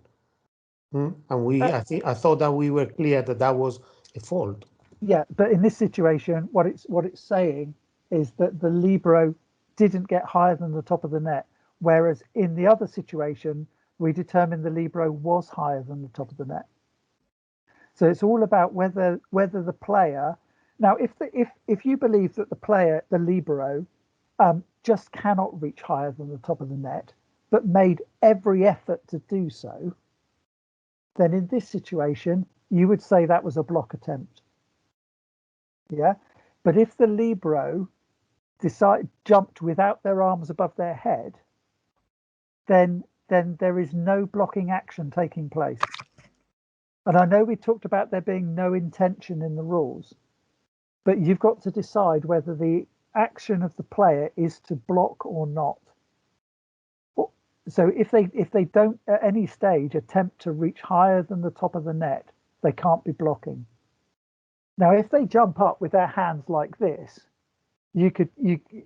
And I thought that we were clear that that was a fault. Yeah, but in this situation, what it's saying is that the Libero didn't get higher than the top of the net, whereas in the other situation, we determined the Libero was higher than the top of the net. So it's all about whether the player. Now, if you believe that the Libero, just cannot reach higher than the top of the net, but made every effort to do so, then in this situation, you would say that was a block attempt. Yeah, but if the Libero jumped without their arms above their head, then there is no blocking action taking place. And I know we talked about there being no intention in the rules, but you've got to decide whether the action of the player is to block or not. So if they don't at any stage attempt to reach higher than the top of the net, they can't be blocking. Now, if they jump up with their hands like this, you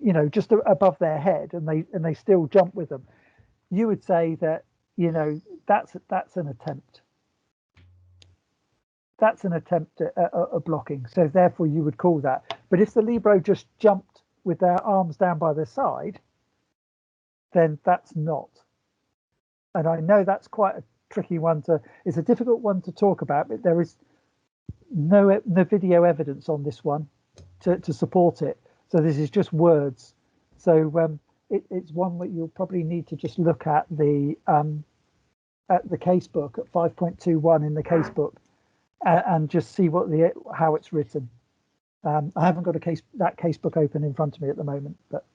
know, just above their head, and they still jump with them, you would say that, you know, that's an attempt. That's an attempt at blocking. So therefore, you would call that. But if the Libero just jumped with their arms down by their side, then that's not. And I know that's quite a tricky one it's a difficult one to talk about, but there is no video evidence on this one to support it. So this is just words. So it's one that you'll probably need to just look at the case book at 5.21 in the case book and just see how it's written. I haven't got that case book open in front of me at the moment, but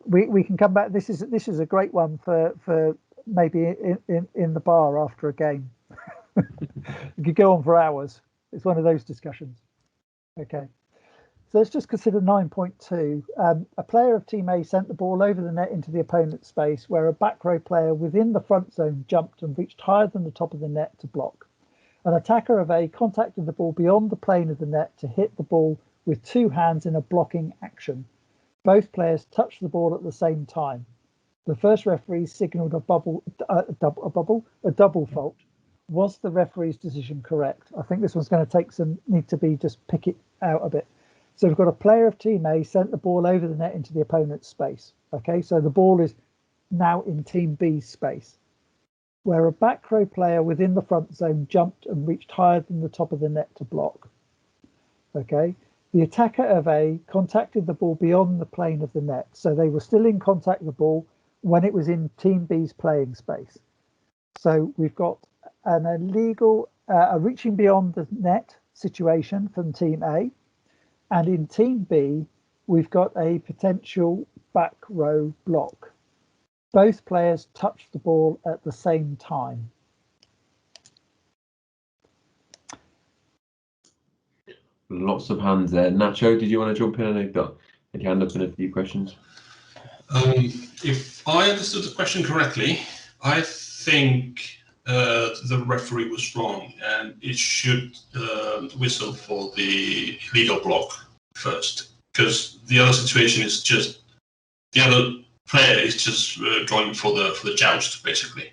we can come back. This is a great one for maybe in the bar after a game. You could go on for hours. It's one of those discussions. Okay, so let's just consider 9.2. A player of Team A sent the ball over the net into the opponent's space, where a back row player within the front zone jumped and reached higher than the top of the net to block. An attacker of A contacted the ball beyond the plane of the net to hit the ball with two hands in a blocking action. Both players touched the ball at the same time. The first referee signalled a double fault. Was the referee's decision correct? I think this one's going to need to be just pick it out a bit. So we've got a player of Team A sent the ball over the net into the opponent's space. Okay, so the ball is now in Team B's space, where a back row player within the front zone jumped and reached higher than the top of the net to block. Okay, the attacker of A contacted the ball beyond the plane of the net, so they were still in contact with the ball when it was in Team B's playing space. So we've got an illegal reaching beyond the net situation from Team A, and in Team B we've got a potential back row block. Both players touched the ball at the same time. Lots of hands there. Nacho, did you want to jump in? I know you've got your hand up in a few questions. If I understood the question correctly, I think the referee was wrong, and it should whistle for the illegal block first, because the other situation is just the other player is just going for the joust, basically.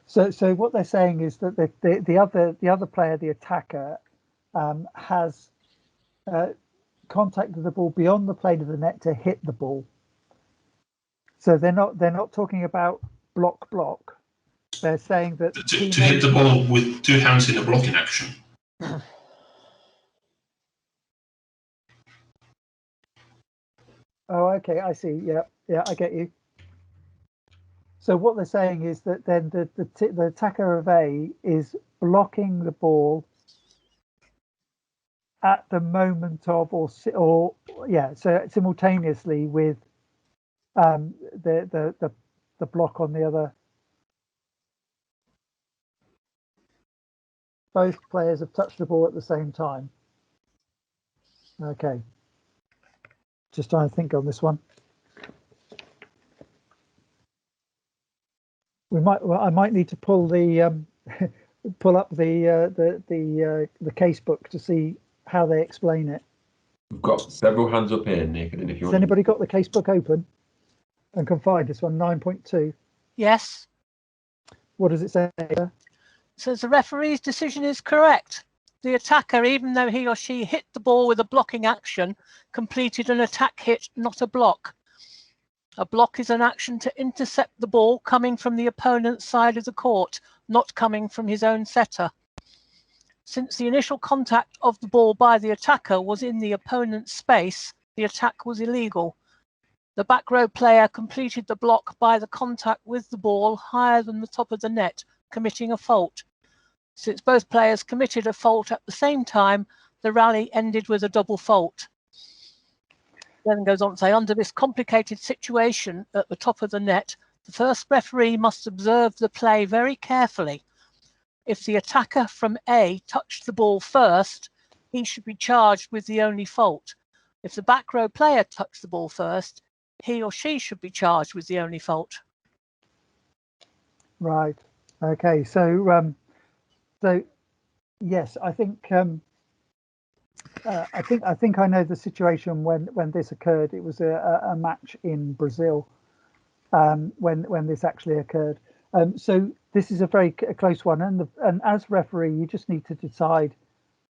So what they're saying is that the other player, the attacker, has contact of the ball beyond the plane of the net to hit the ball. So they're not talking about block. They're saying that to hit the ball with two hands in a blocking action. Oh, okay, I see. Yeah, I get you. So what they're saying is that then the attacker of A is blocking the ball at the moment of, or so simultaneously with the block on the other. Both players have touched the ball at the same time. Okay. Just trying to think on this one. I might need to pull the pull up the case book to see how they explain it. We've got several hands up here, Nick. And if you Has anybody got the case book open and can find this one, 9.2? Yes. What does it say? Says the referee's decision is correct. The attacker, even though he or she hit the ball with a blocking action, completed an attack hit, not a block. A block is an action to intercept the ball coming from the opponent's side of the court, not coming from his own setter. Since the initial contact of the ball by the attacker was in the opponent's space, the attack was illegal. The back row player completed the block by the contact with the ball higher than the top of the net, committing a fault. Since both players committed a fault at the same time, the rally ended with a double fault. Then goes on to say, under this complicated situation at the top of the net, the first referee must observe the play very carefully. If the attacker from A touched the ball first, he should be charged with the only fault. If the back row player touched the ball first, he or she should be charged with the only fault. Right. Okay. So yes, I think I know the situation when this occurred. It was a match in Brazil when this actually occurred. So this is a very close one, and as referee, you just need to decide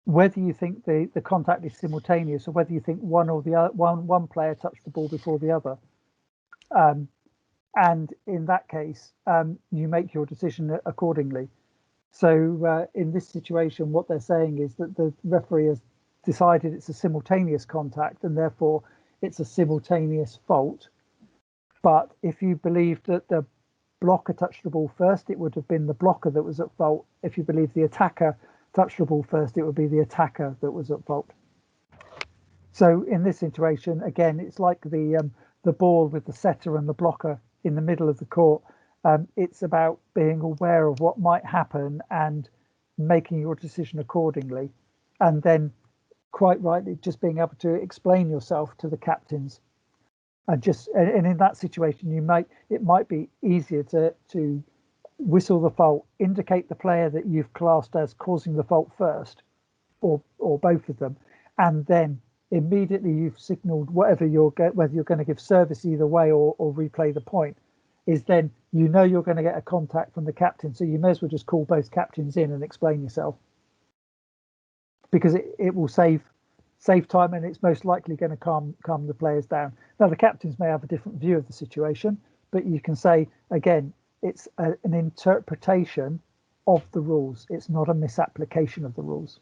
whether you think the contact is simultaneous or whether you think one or the other, one player touched the ball before the other. And in that case, you make your decision accordingly. So in this situation, what they're saying is that the referee has decided it's a simultaneous contact and therefore it's a simultaneous fault. But if you believe that the blocker touched the ball first, it would have been the blocker that was at fault. If you believe the attacker touched the ball first, it would be the attacker that was at fault. So in this situation, again, it's like the ball with the setter and the blocker in the middle of the court. It's about being aware of what might happen and making your decision accordingly. And then, quite rightly, just being able to explain yourself to the captains. And in that situation, it might be easier to whistle the fault, indicate the player that you've classed as causing the fault first, or both of them, and then immediately you've signalled whether you're going to give service either way or replay the point. Is then you're going to get a contact from the captain, so you may as well just call both captains in and explain yourself, because it will save time, and it's most likely going to calm the players down. Now the captains may have a different view of the situation, but you can say again, it's an interpretation of the rules. It's not a misapplication of the rules.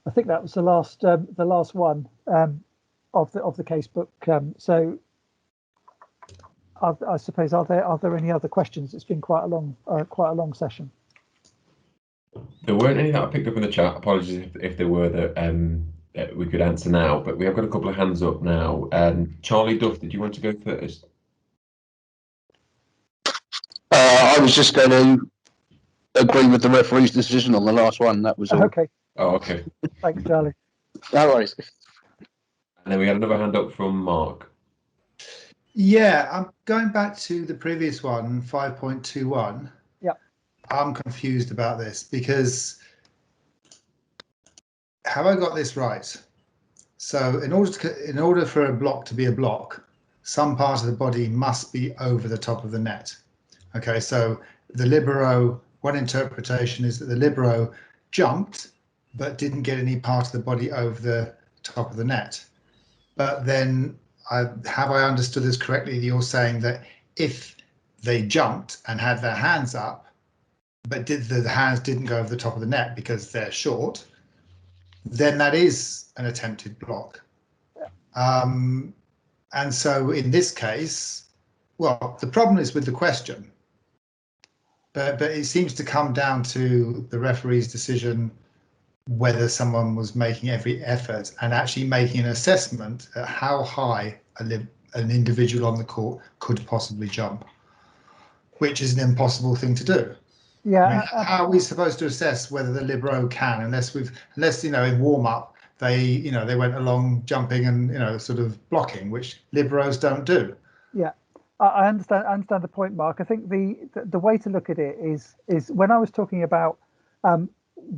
I think that was the last one of the case book. So I suppose are there any other questions? It's been quite a long session. There weren't any that I picked up in the chat. Apologies if there were that we could answer now, but we have got a couple of hands up now. Charlie Duff, did you want to go first? I was just going to agree with the referee's decision on the last one. That was all. Okay. Oh, okay. Thanks, Charlie. No worries. And then we had another hand up from Mark. Yeah, I'm going back to the previous one, 5.21. Yeah. I'm confused about this because have I got this right? So in order for a block to be a block, some part of the body must be over the top of the net. Okay, so the libero one interpretation is that the libero jumped but didn't get any part of the body over the top of the net. But then, have I understood this correctly? You're saying that if they jumped and had their hands up, but the hands didn't go over the top of the net because they're short, then that is an attempted block. And so in this case, well, the problem is with the question, but it seems to come down to the referee's decision whether someone was making every effort and actually making an assessment at how high an individual on the court could possibly jump, which is an impossible thing to do. Yeah. I mean, how are we supposed to assess whether the libero can, unless in warm up they went along jumping and sort of blocking, which liberos don't do. Yeah, I understand the point, Mark. I think the way to look at it is when I was talking about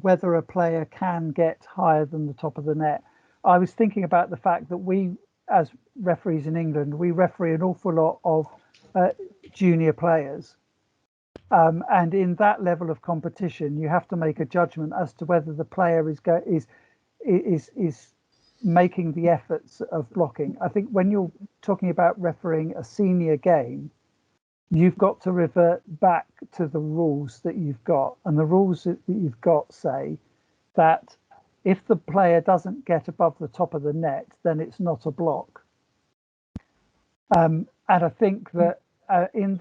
whether a player can get higher than the top of the net, I was thinking about the fact that we, as referees in England, we referee an awful lot of junior players. And in that level of competition, you have to make a judgment as to whether the player is making the efforts of blocking. I think when you're talking about refereeing a senior game, you've got to revert back to the rules that you've got. And the rules that you've got say that if the player doesn't get above the top of the net, then it's not a block. And I think that in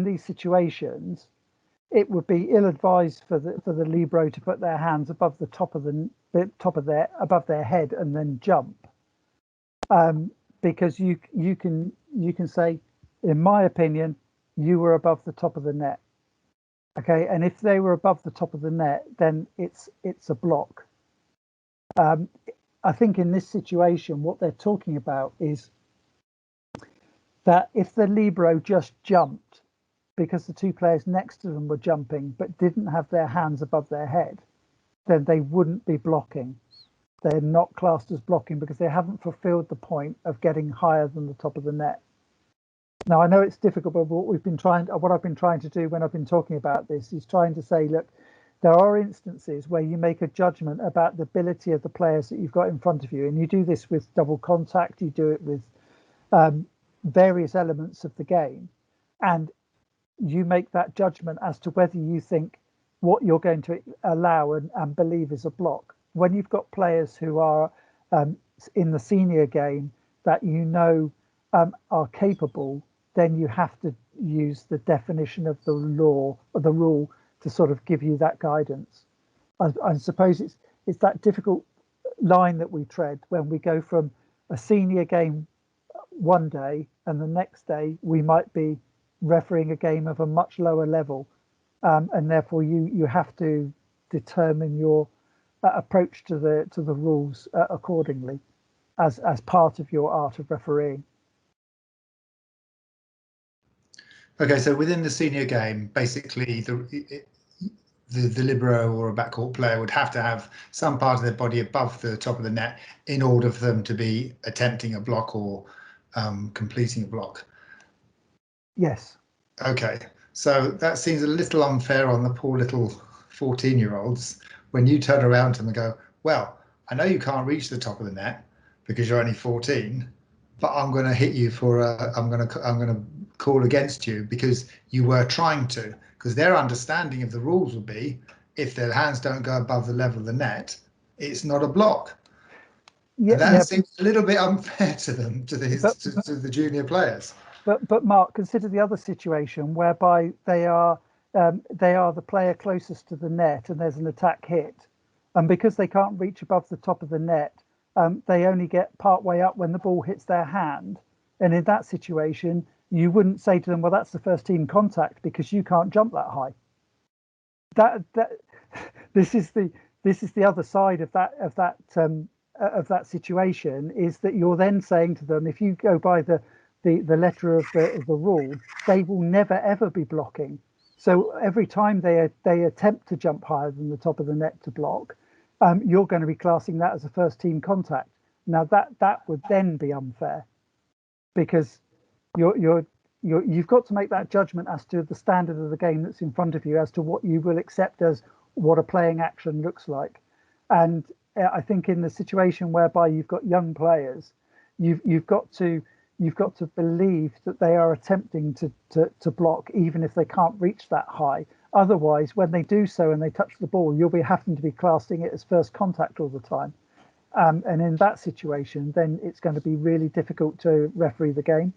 these situations, it would be ill-advised for the libero to put their hands above the top of above their head and then jump, because you can say, in my opinion, you were above the top of the net. Okay, and if they were above the top of the net, then it's a block. I think in this situation, what they're talking about is that if the libero just jumped because the two players next to them were jumping but didn't have their hands above their head, then they wouldn't be blocking. They're not classed as blocking because they haven't fulfilled the point of getting higher than the top of the net. Now, I know it's difficult, but what I've been trying to do when I've been talking about this is trying to say, look, there are instances where you make a judgment about the ability of the players that you've got in front of you, and you do this with double contact, you do it with various elements of the game, and you make that judgment as to whether you think what you're going to allow and believe is a block. When you've got players who are in the senior game that are capable, then you have to use the definition of the law or the rule to sort of give you that guidance. I suppose it's that difficult line that we tread when we go from a senior game one day and the next day we might be refereeing a game of a much lower level, and therefore you have to determine your approach to the rules accordingly as part of your art of refereeing. Okay, so within the senior game, basically the libero or a backcourt player would have to have some part of their body above the top of the net in order for them to be attempting a block or completing a block. Yes. Okay, so that seems a little unfair on the poor little 14-year-olds when you turn around to them and go, well, I know you can't reach the top of the net because you're only 14, but I'm going to hit you for I'm going to call against you because you were trying to, because their understanding of the rules would be if their hands don't go above the level of the net, it's not a block. Yeah, and that seems a little bit unfair to them, to the junior players. But Mark, consider the other situation whereby they are the player closest to the net and there's an attack hit, and because they can't reach above the top of the net, they only get part way up when the ball hits their hand. And in that situation, you wouldn't say to them, well, that's the first team contact because you can't jump that high. This is the other side of that situation, is that you're then saying to them, if you go by the letter of the rule, they will never ever be blocking. So every time they attempt to jump higher than the top of the net to block, you're going to be classing that as a first team contact. Now that would then be unfair, because you're you've got to make that judgment as to the standard of the game that's in front of you, as to what you will accept as what a playing action looks like. And I think in the situation whereby you've got young players, you've got to believe that they are attempting to block even if they can't reach that high. Otherwise, when they do so and they touch the ball, you'll be having to be classing it as first contact all the time. And in that situation, then it's going to be really difficult to referee the game.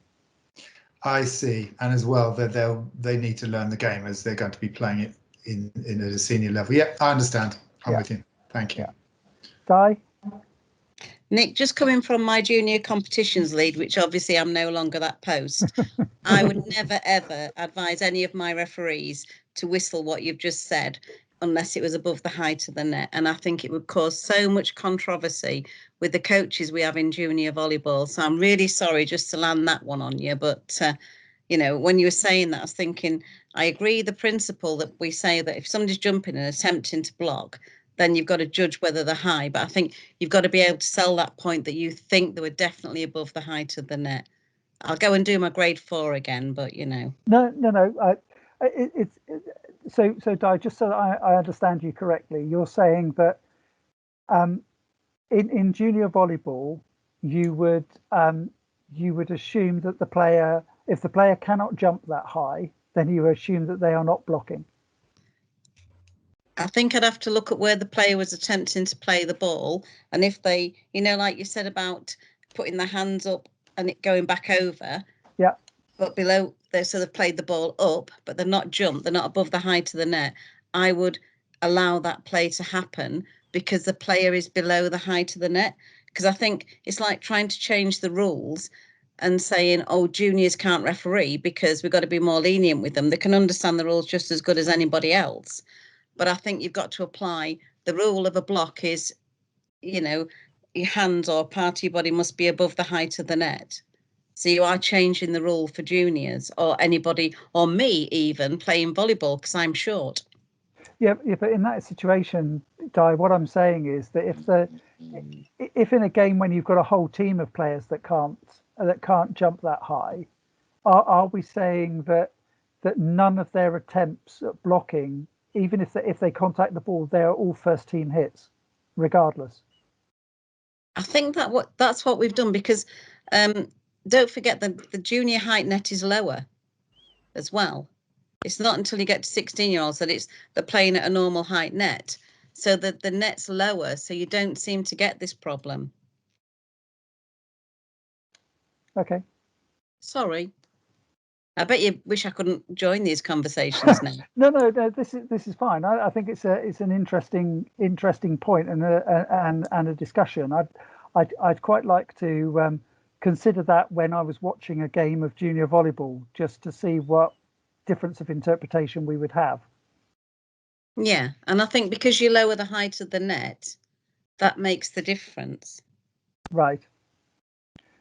I see, and as well that they need to learn the game as they're going to be playing it in at a senior level. Yeah, I understand. I'm with you. Thank you. Di? Nick, just coming from my junior competitions lead, which obviously I'm no longer that post, I would never ever advise any of my referees to whistle what you've just said unless it was above the height of the net. And I think it would cause so much controversy with the coaches we have in junior volleyball. So I'm really sorry just to land that one on you. But, you know, when you were saying that, I was thinking, I agree the principle that we say that if somebody's jumping and attempting to block, then you've got to judge whether they're high. But I think you've got to be able to sell that point that you think they were definitely above the height of the net. I'll go and do my grade 4 again, but, you know. No. So Di, just so that I understand you correctly, you're saying that in junior volleyball, you would assume that the player, if the player cannot jump that high, then you assume that they are not blocking. I think I'd have to look at where the player was attempting to play the ball, and if they, you know, like you said about putting their hands up and it going back over. Yeah. But below, they sort of played the ball up, but they're not jumped. They're not above the height of the net. I would allow that play to happen because the player is below the height of the net. Because I think it's like trying to change the rules and saying, oh, juniors can't referee because we've got to be more lenient with them. They can understand the rules just as good as anybody else. But I think you've got to apply the rule of a block is, you know, your hands or part of your body must be above the height of the net. So you are changing the rule for juniors or anybody or me even playing volleyball because I'm short. Yeah, but in that situation, Di, what I'm saying is that if in a game when you've got a whole team of players that can't jump that high, are we saying that none of their attempts at blocking, even if they contact the ball, they are all first team hits, regardless? I think that's what we've done because don't forget that the junior height net is lower as well. It's not until you get to 16-year-olds that they're playing at a normal height net, so that the net's lower, so you don't seem to get this problem. Okay. Sorry. I bet you wish I couldn't join these conversations now. No. This is fine. I think it's an interesting point and a discussion. I'd quite like to consider that when I was watching a game of junior volleyball, just to see what difference of interpretation we would have. Yeah, and I think because you lower the height of the net, that makes the difference. Right.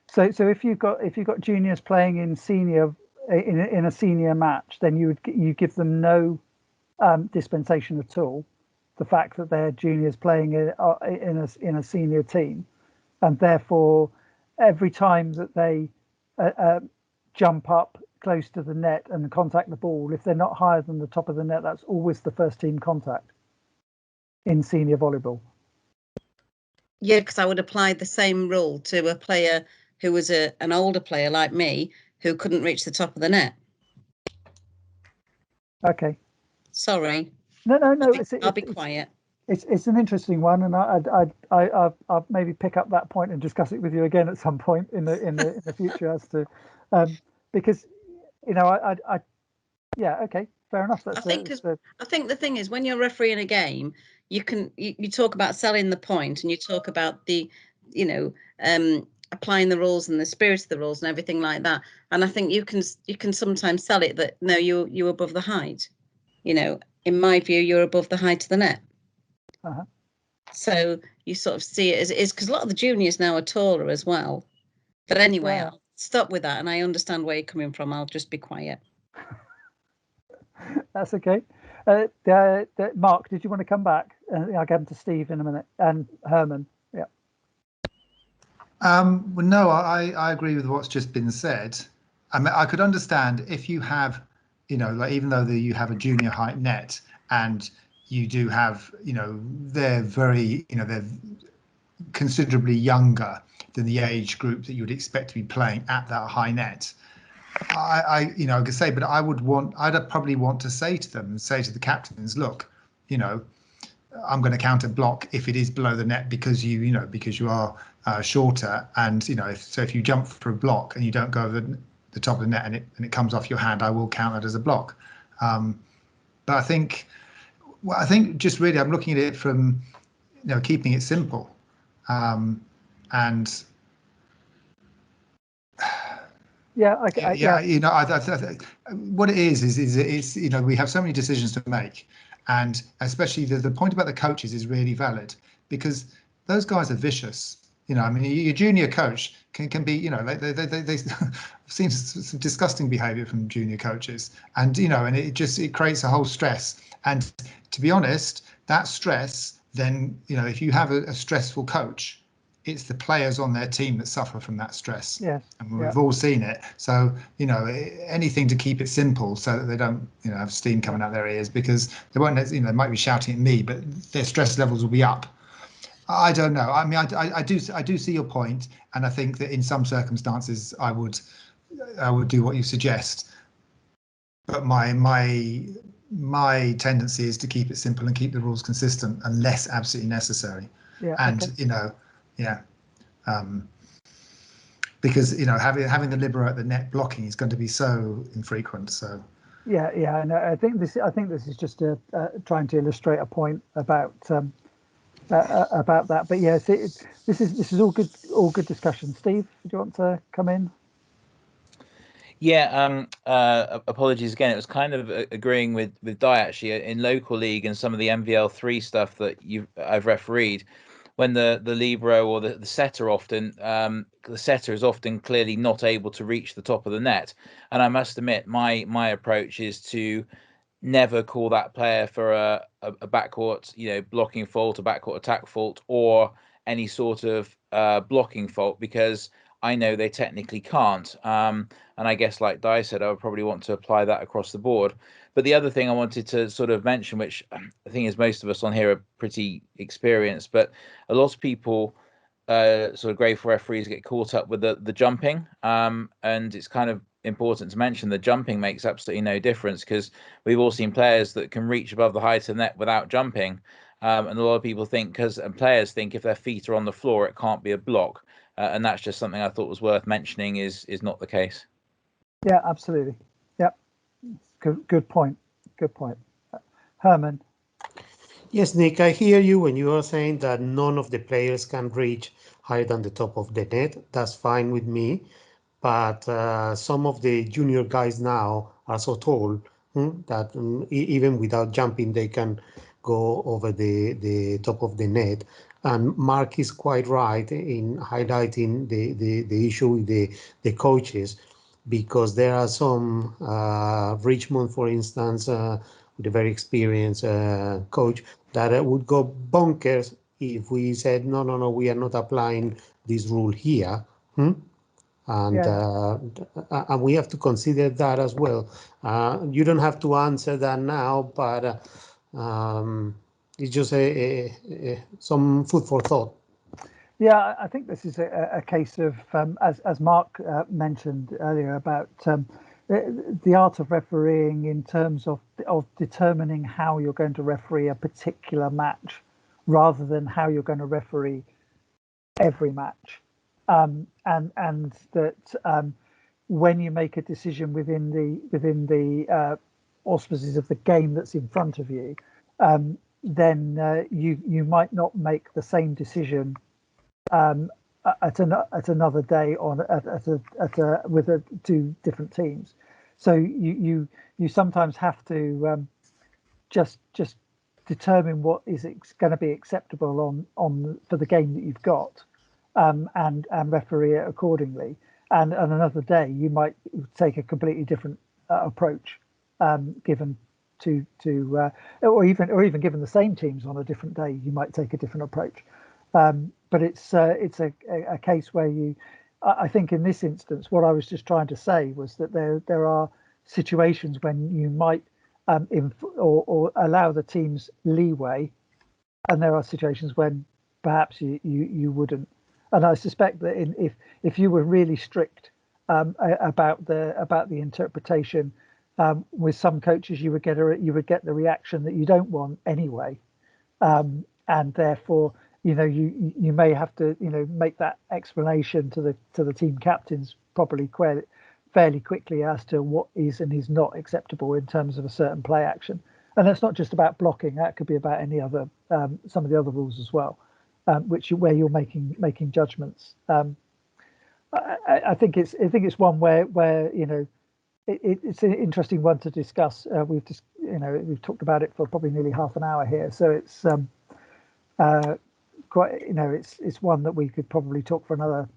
So if you've got juniors playing in senior in a senior match, then you give them no dispensation at all. The fact that they're juniors playing in a senior team, and therefore every time that they jump up close to the net and contact the ball, if they're not higher than the top of the net, that's always the first team contact in senior volleyball. Yeah, because I would apply the same rule to a player who was an older player like me who couldn't reach the top of the net. Okay. Sorry. No. I'll be quiet. It's an interesting one, and I'll maybe pick up that point and discuss it with you again at some point in the future as to because you know okay, fair enough. I think the thing is when you're refereeing a game, you talk about selling the point and you talk about the applying the rules and the spirit of the rules and everything like that. And I think you can sometimes sell it that no, you're above the height. You know, in my view, you're above the height of the net. Uh-huh. So you sort of see it as it is because a lot of the juniors now are taller as well. But anyway, I'll stop with that, and I understand where you're coming from. I'll just be quiet. That's okay. Mark, did you want to come back? I'll get to Steve in a minute and Herman. Yeah. Well, no, I agree with what's just been said. I mean, I could understand if you have, you know, like even though you have a junior height net and you do have, you know, they're very, you know, they're considerably younger than the age group that you would expect to be playing at that high net. You know, I could say, but I'd probably want to say to them, say to the captains, look, you know, I'm going to counter block if it is below the net because you are shorter, and you know, if you jump for a block and you don't go over the top of the net and it comes off your hand, I will count that as a block. But I think just really I'm looking at it from, you know, keeping it simple, and yeah, you know, what it is it's, you know, we have so many decisions to make, and especially the point about the coaches is really valid, because those guys are vicious. You know, I mean, your junior coach can be, you know, they seen some disgusting behaviour from junior coaches, and you know, and it creates a whole stress. And to be honest, that stress, then, you know, if you have a stressful coach, it's the players on their team that suffer from that stress. Yeah, and we've all seen it. So, you know, anything to keep it simple so that they don't, you know, have steam coming out their ears, because they won't, you know, they might be shouting at me, but their stress levels will be up. I don't know. I mean, I do see your point, and I think that in some circumstances I would do what you suggest. But my tendency is to keep it simple and keep the rules consistent unless absolutely necessary. Yeah, and okay. You know, yeah, because you know, having the Libro at the net blocking is going to be so infrequent. So yeah, and I think this is just trying to illustrate a point about that. But yeah, this is all good discussion. Steve, do you want to come in? Yeah, apologies again. It was kind of agreeing with Di, actually, in local league and some of the MVL3 stuff that I've refereed. When the Libro or the setter often, the setter is often clearly not able to reach the top of the net. And I must admit, my approach is to never call that player for a backcourt, you know, blocking fault, a backcourt attack fault, or any sort of blocking fault, because I know they technically can't. And I guess, like Di said, I would probably want to apply that across the board. But the other thing I wanted to sort of mention, which I think is most of us on here are pretty experienced, but a lot of people, sort of grateful referees, get caught up with the jumping. And it's kind of important to mention the jumping makes absolutely no difference, because we've all seen players that can reach above the height of the net without jumping. And a lot of people think, players think if their feet are on the floor, it can't be a block. And that's just something I thought was worth mentioning is not the case. Yeah, absolutely. Yep. Good point. Good point. Herman. Yes, Nick, I hear you when you are saying that none of the players can reach higher than the top of the net. That's fine with me. But some of the junior guys now are so tall that even without jumping, they can go over the top of the net. And Mark is quite right in highlighting the issue with the coaches, because there are some, Richmond, for instance, with a very experienced coach, that would go bonkers if we said, no, we are not applying this rule here. And we have to consider that as well. You don't have to answer that now, but it's just some food for thought. Yeah, I think this is a case of, as Mark mentioned earlier, about the art of refereeing in terms of determining how you're going to referee a particular match, rather than how you're going to referee every match. And that when you make a decision within the auspices of the game that's in front of you, then you might not make the same decision at another day with two different teams. So you sometimes have to just determine what is going to be acceptable on for the game that you've got, and referee it accordingly. And another day you might take a completely different approach, given to or even given the same teams on a different day, you might take a different approach. But it's a case where you I think in this instance, what I was just trying to say was that there are situations when you might or allow the teams leeway, and there are situations when perhaps you wouldn't. And I suspect that if you were really strict about the interpretation, with some coaches you would get the reaction that you don't want anyway, and therefore you may have to make that explanation to the team captains probably fairly quickly as to what is and is not acceptable in terms of a certain play action. And that's not just about blocking; that could be about any other some of the other rules as well, where you're making judgments. I think it's one where it's an interesting one to discuss. We've talked about it for probably nearly half an hour here, so it's quite it's one that we could probably talk for another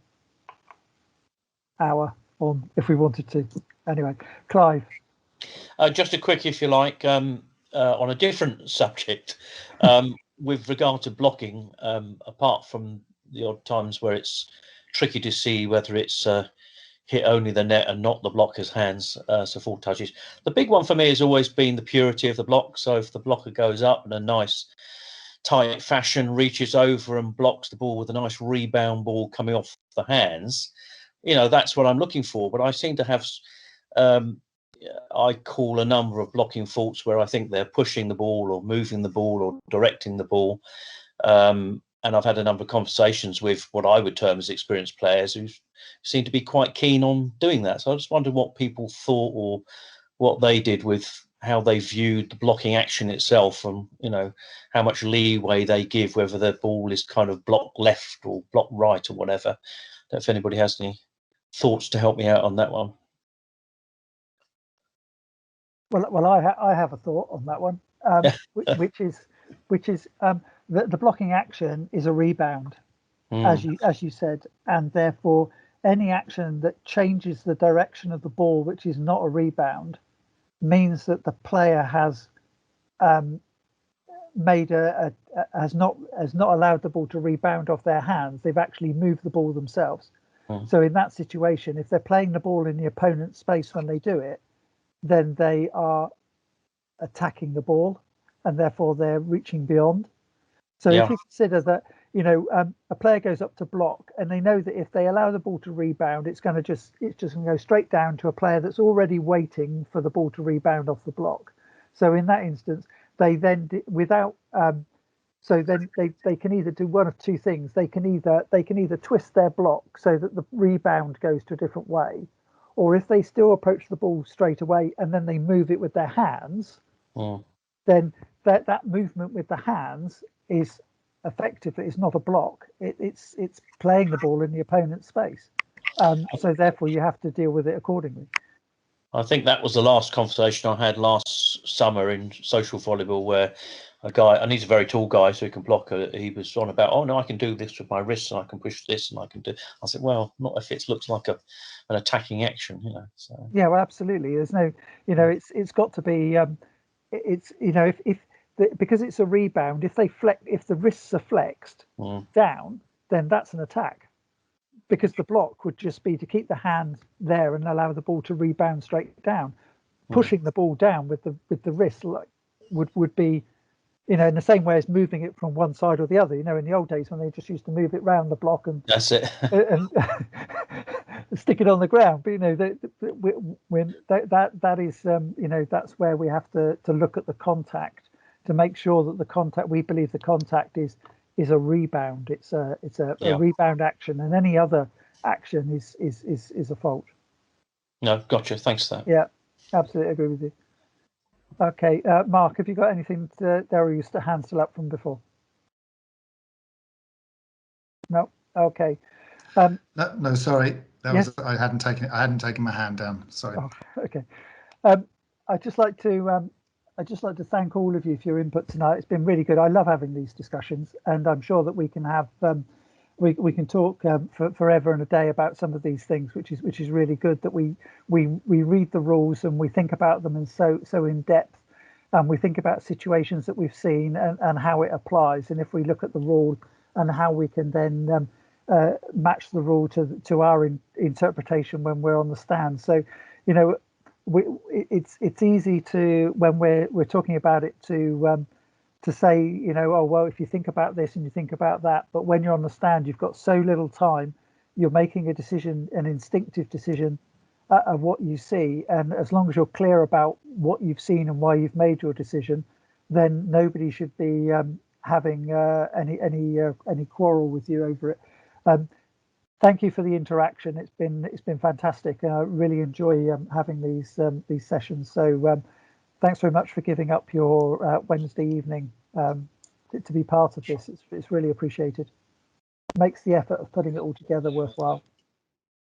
hour on if we wanted to. Anyway, Clive. Just a quick, if you like, on a different subject, with regard to blocking, apart from the odd times where it's tricky to see whether it's hit only the net and not the blocker's hands, so full touches. The big one for me has always been the purity of the block. So if the blocker goes up in a nice tight fashion, reaches over and blocks the ball with a nice rebound ball coming off the hands, that's what I'm looking for. But I seem to have, I call a number of blocking faults where I think they're pushing the ball or moving the ball or directing the ball. And I've had a number of conversations with what I would term as experienced players who seem to be quite keen on doing that. So I just wondered what people thought or what they did with how they viewed the blocking action itself, and how much leeway they give, whether the ball is kind of block left or block right or whatever. I don't know if anybody has any thoughts to help me out on that one. Well, I have a thought on that one, which is the blocking action is a rebound, as you said, and therefore any action that changes the direction of the ball, which is not a rebound, means that the player has has not allowed the ball to rebound off their hands. They've actually moved the ball themselves. So in that situation, if they're playing the ball in the opponent's space when they do it, then they are attacking the ball, and therefore they're reaching beyond. So if you consider that, a player goes up to block, and they know that if they allow the ball to rebound, it's going to go straight down to a player that's already waiting for the ball to rebound off the block. So in that instance, they then they can either do one of two things. They can either twist their block so that the rebound goes to a different way, or if they still approach the ball straight away and then they move it with their hands, then that movement with the hands is effectively, it's not a block. It's playing the ball in the opponent's space. So therefore you have to deal with it accordingly. I think that was the last conversation I had last summer in social volleyball, where a guy, and he's a very tall guy, so he can block. He was on about, oh no, I can do this with my wrists, and I can push this, and I can do. I said, well, not if it looks like an attacking action, So. Yeah, well, absolutely. There's no, it's got to be, because it's a rebound. If the wrists are flexed down, then that's an attack. Because the block would just be to keep the hand there and allow the ball to rebound straight down. Pushing the ball down with the wrist would be, in the same way as moving it from one side or the other. In the old days when they just used to move it round the block and that's it, and stick it on the ground. But when that is, that's where we have to look at the contact to make sure that the contact, we believe the contact is a rebound. It's a rebound action, and any other action is a fault. No, gotcha. Thanks for that. Yeah, absolutely agree with you. Okay, Mark, have you got anything there? Used to hand still up from before? No. Okay. No, sorry. I hadn't taken my hand down. Sorry. Oh, okay. I'd just like to thank all of you for your input tonight. It's been really good. I love having these discussions, and I'm sure that we can have we can talk for forever and a day about some of these things, which is really good. That we read the rules and we think about them and so in depth, and we think about situations that we've seen and how it applies. And if we look at the rule and how we can then match the rule to our interpretation when we're on the stand. So, you know, it's easy to, when we're talking about it, to say, you know, oh well, if you think about this and you think about that, but when you're on the stand, you've got so little time, you're making a decision, an instinctive decision of what you see, and as long as you're clear about what you've seen and why you've made your decision, then nobody should be having any quarrel with you over it. Thank you for the interaction. It's been fantastic. I really enjoy having these sessions. So thanks very much for giving up your Wednesday evening to be part of this. It's really appreciated. Makes the effort of putting it all together worthwhile.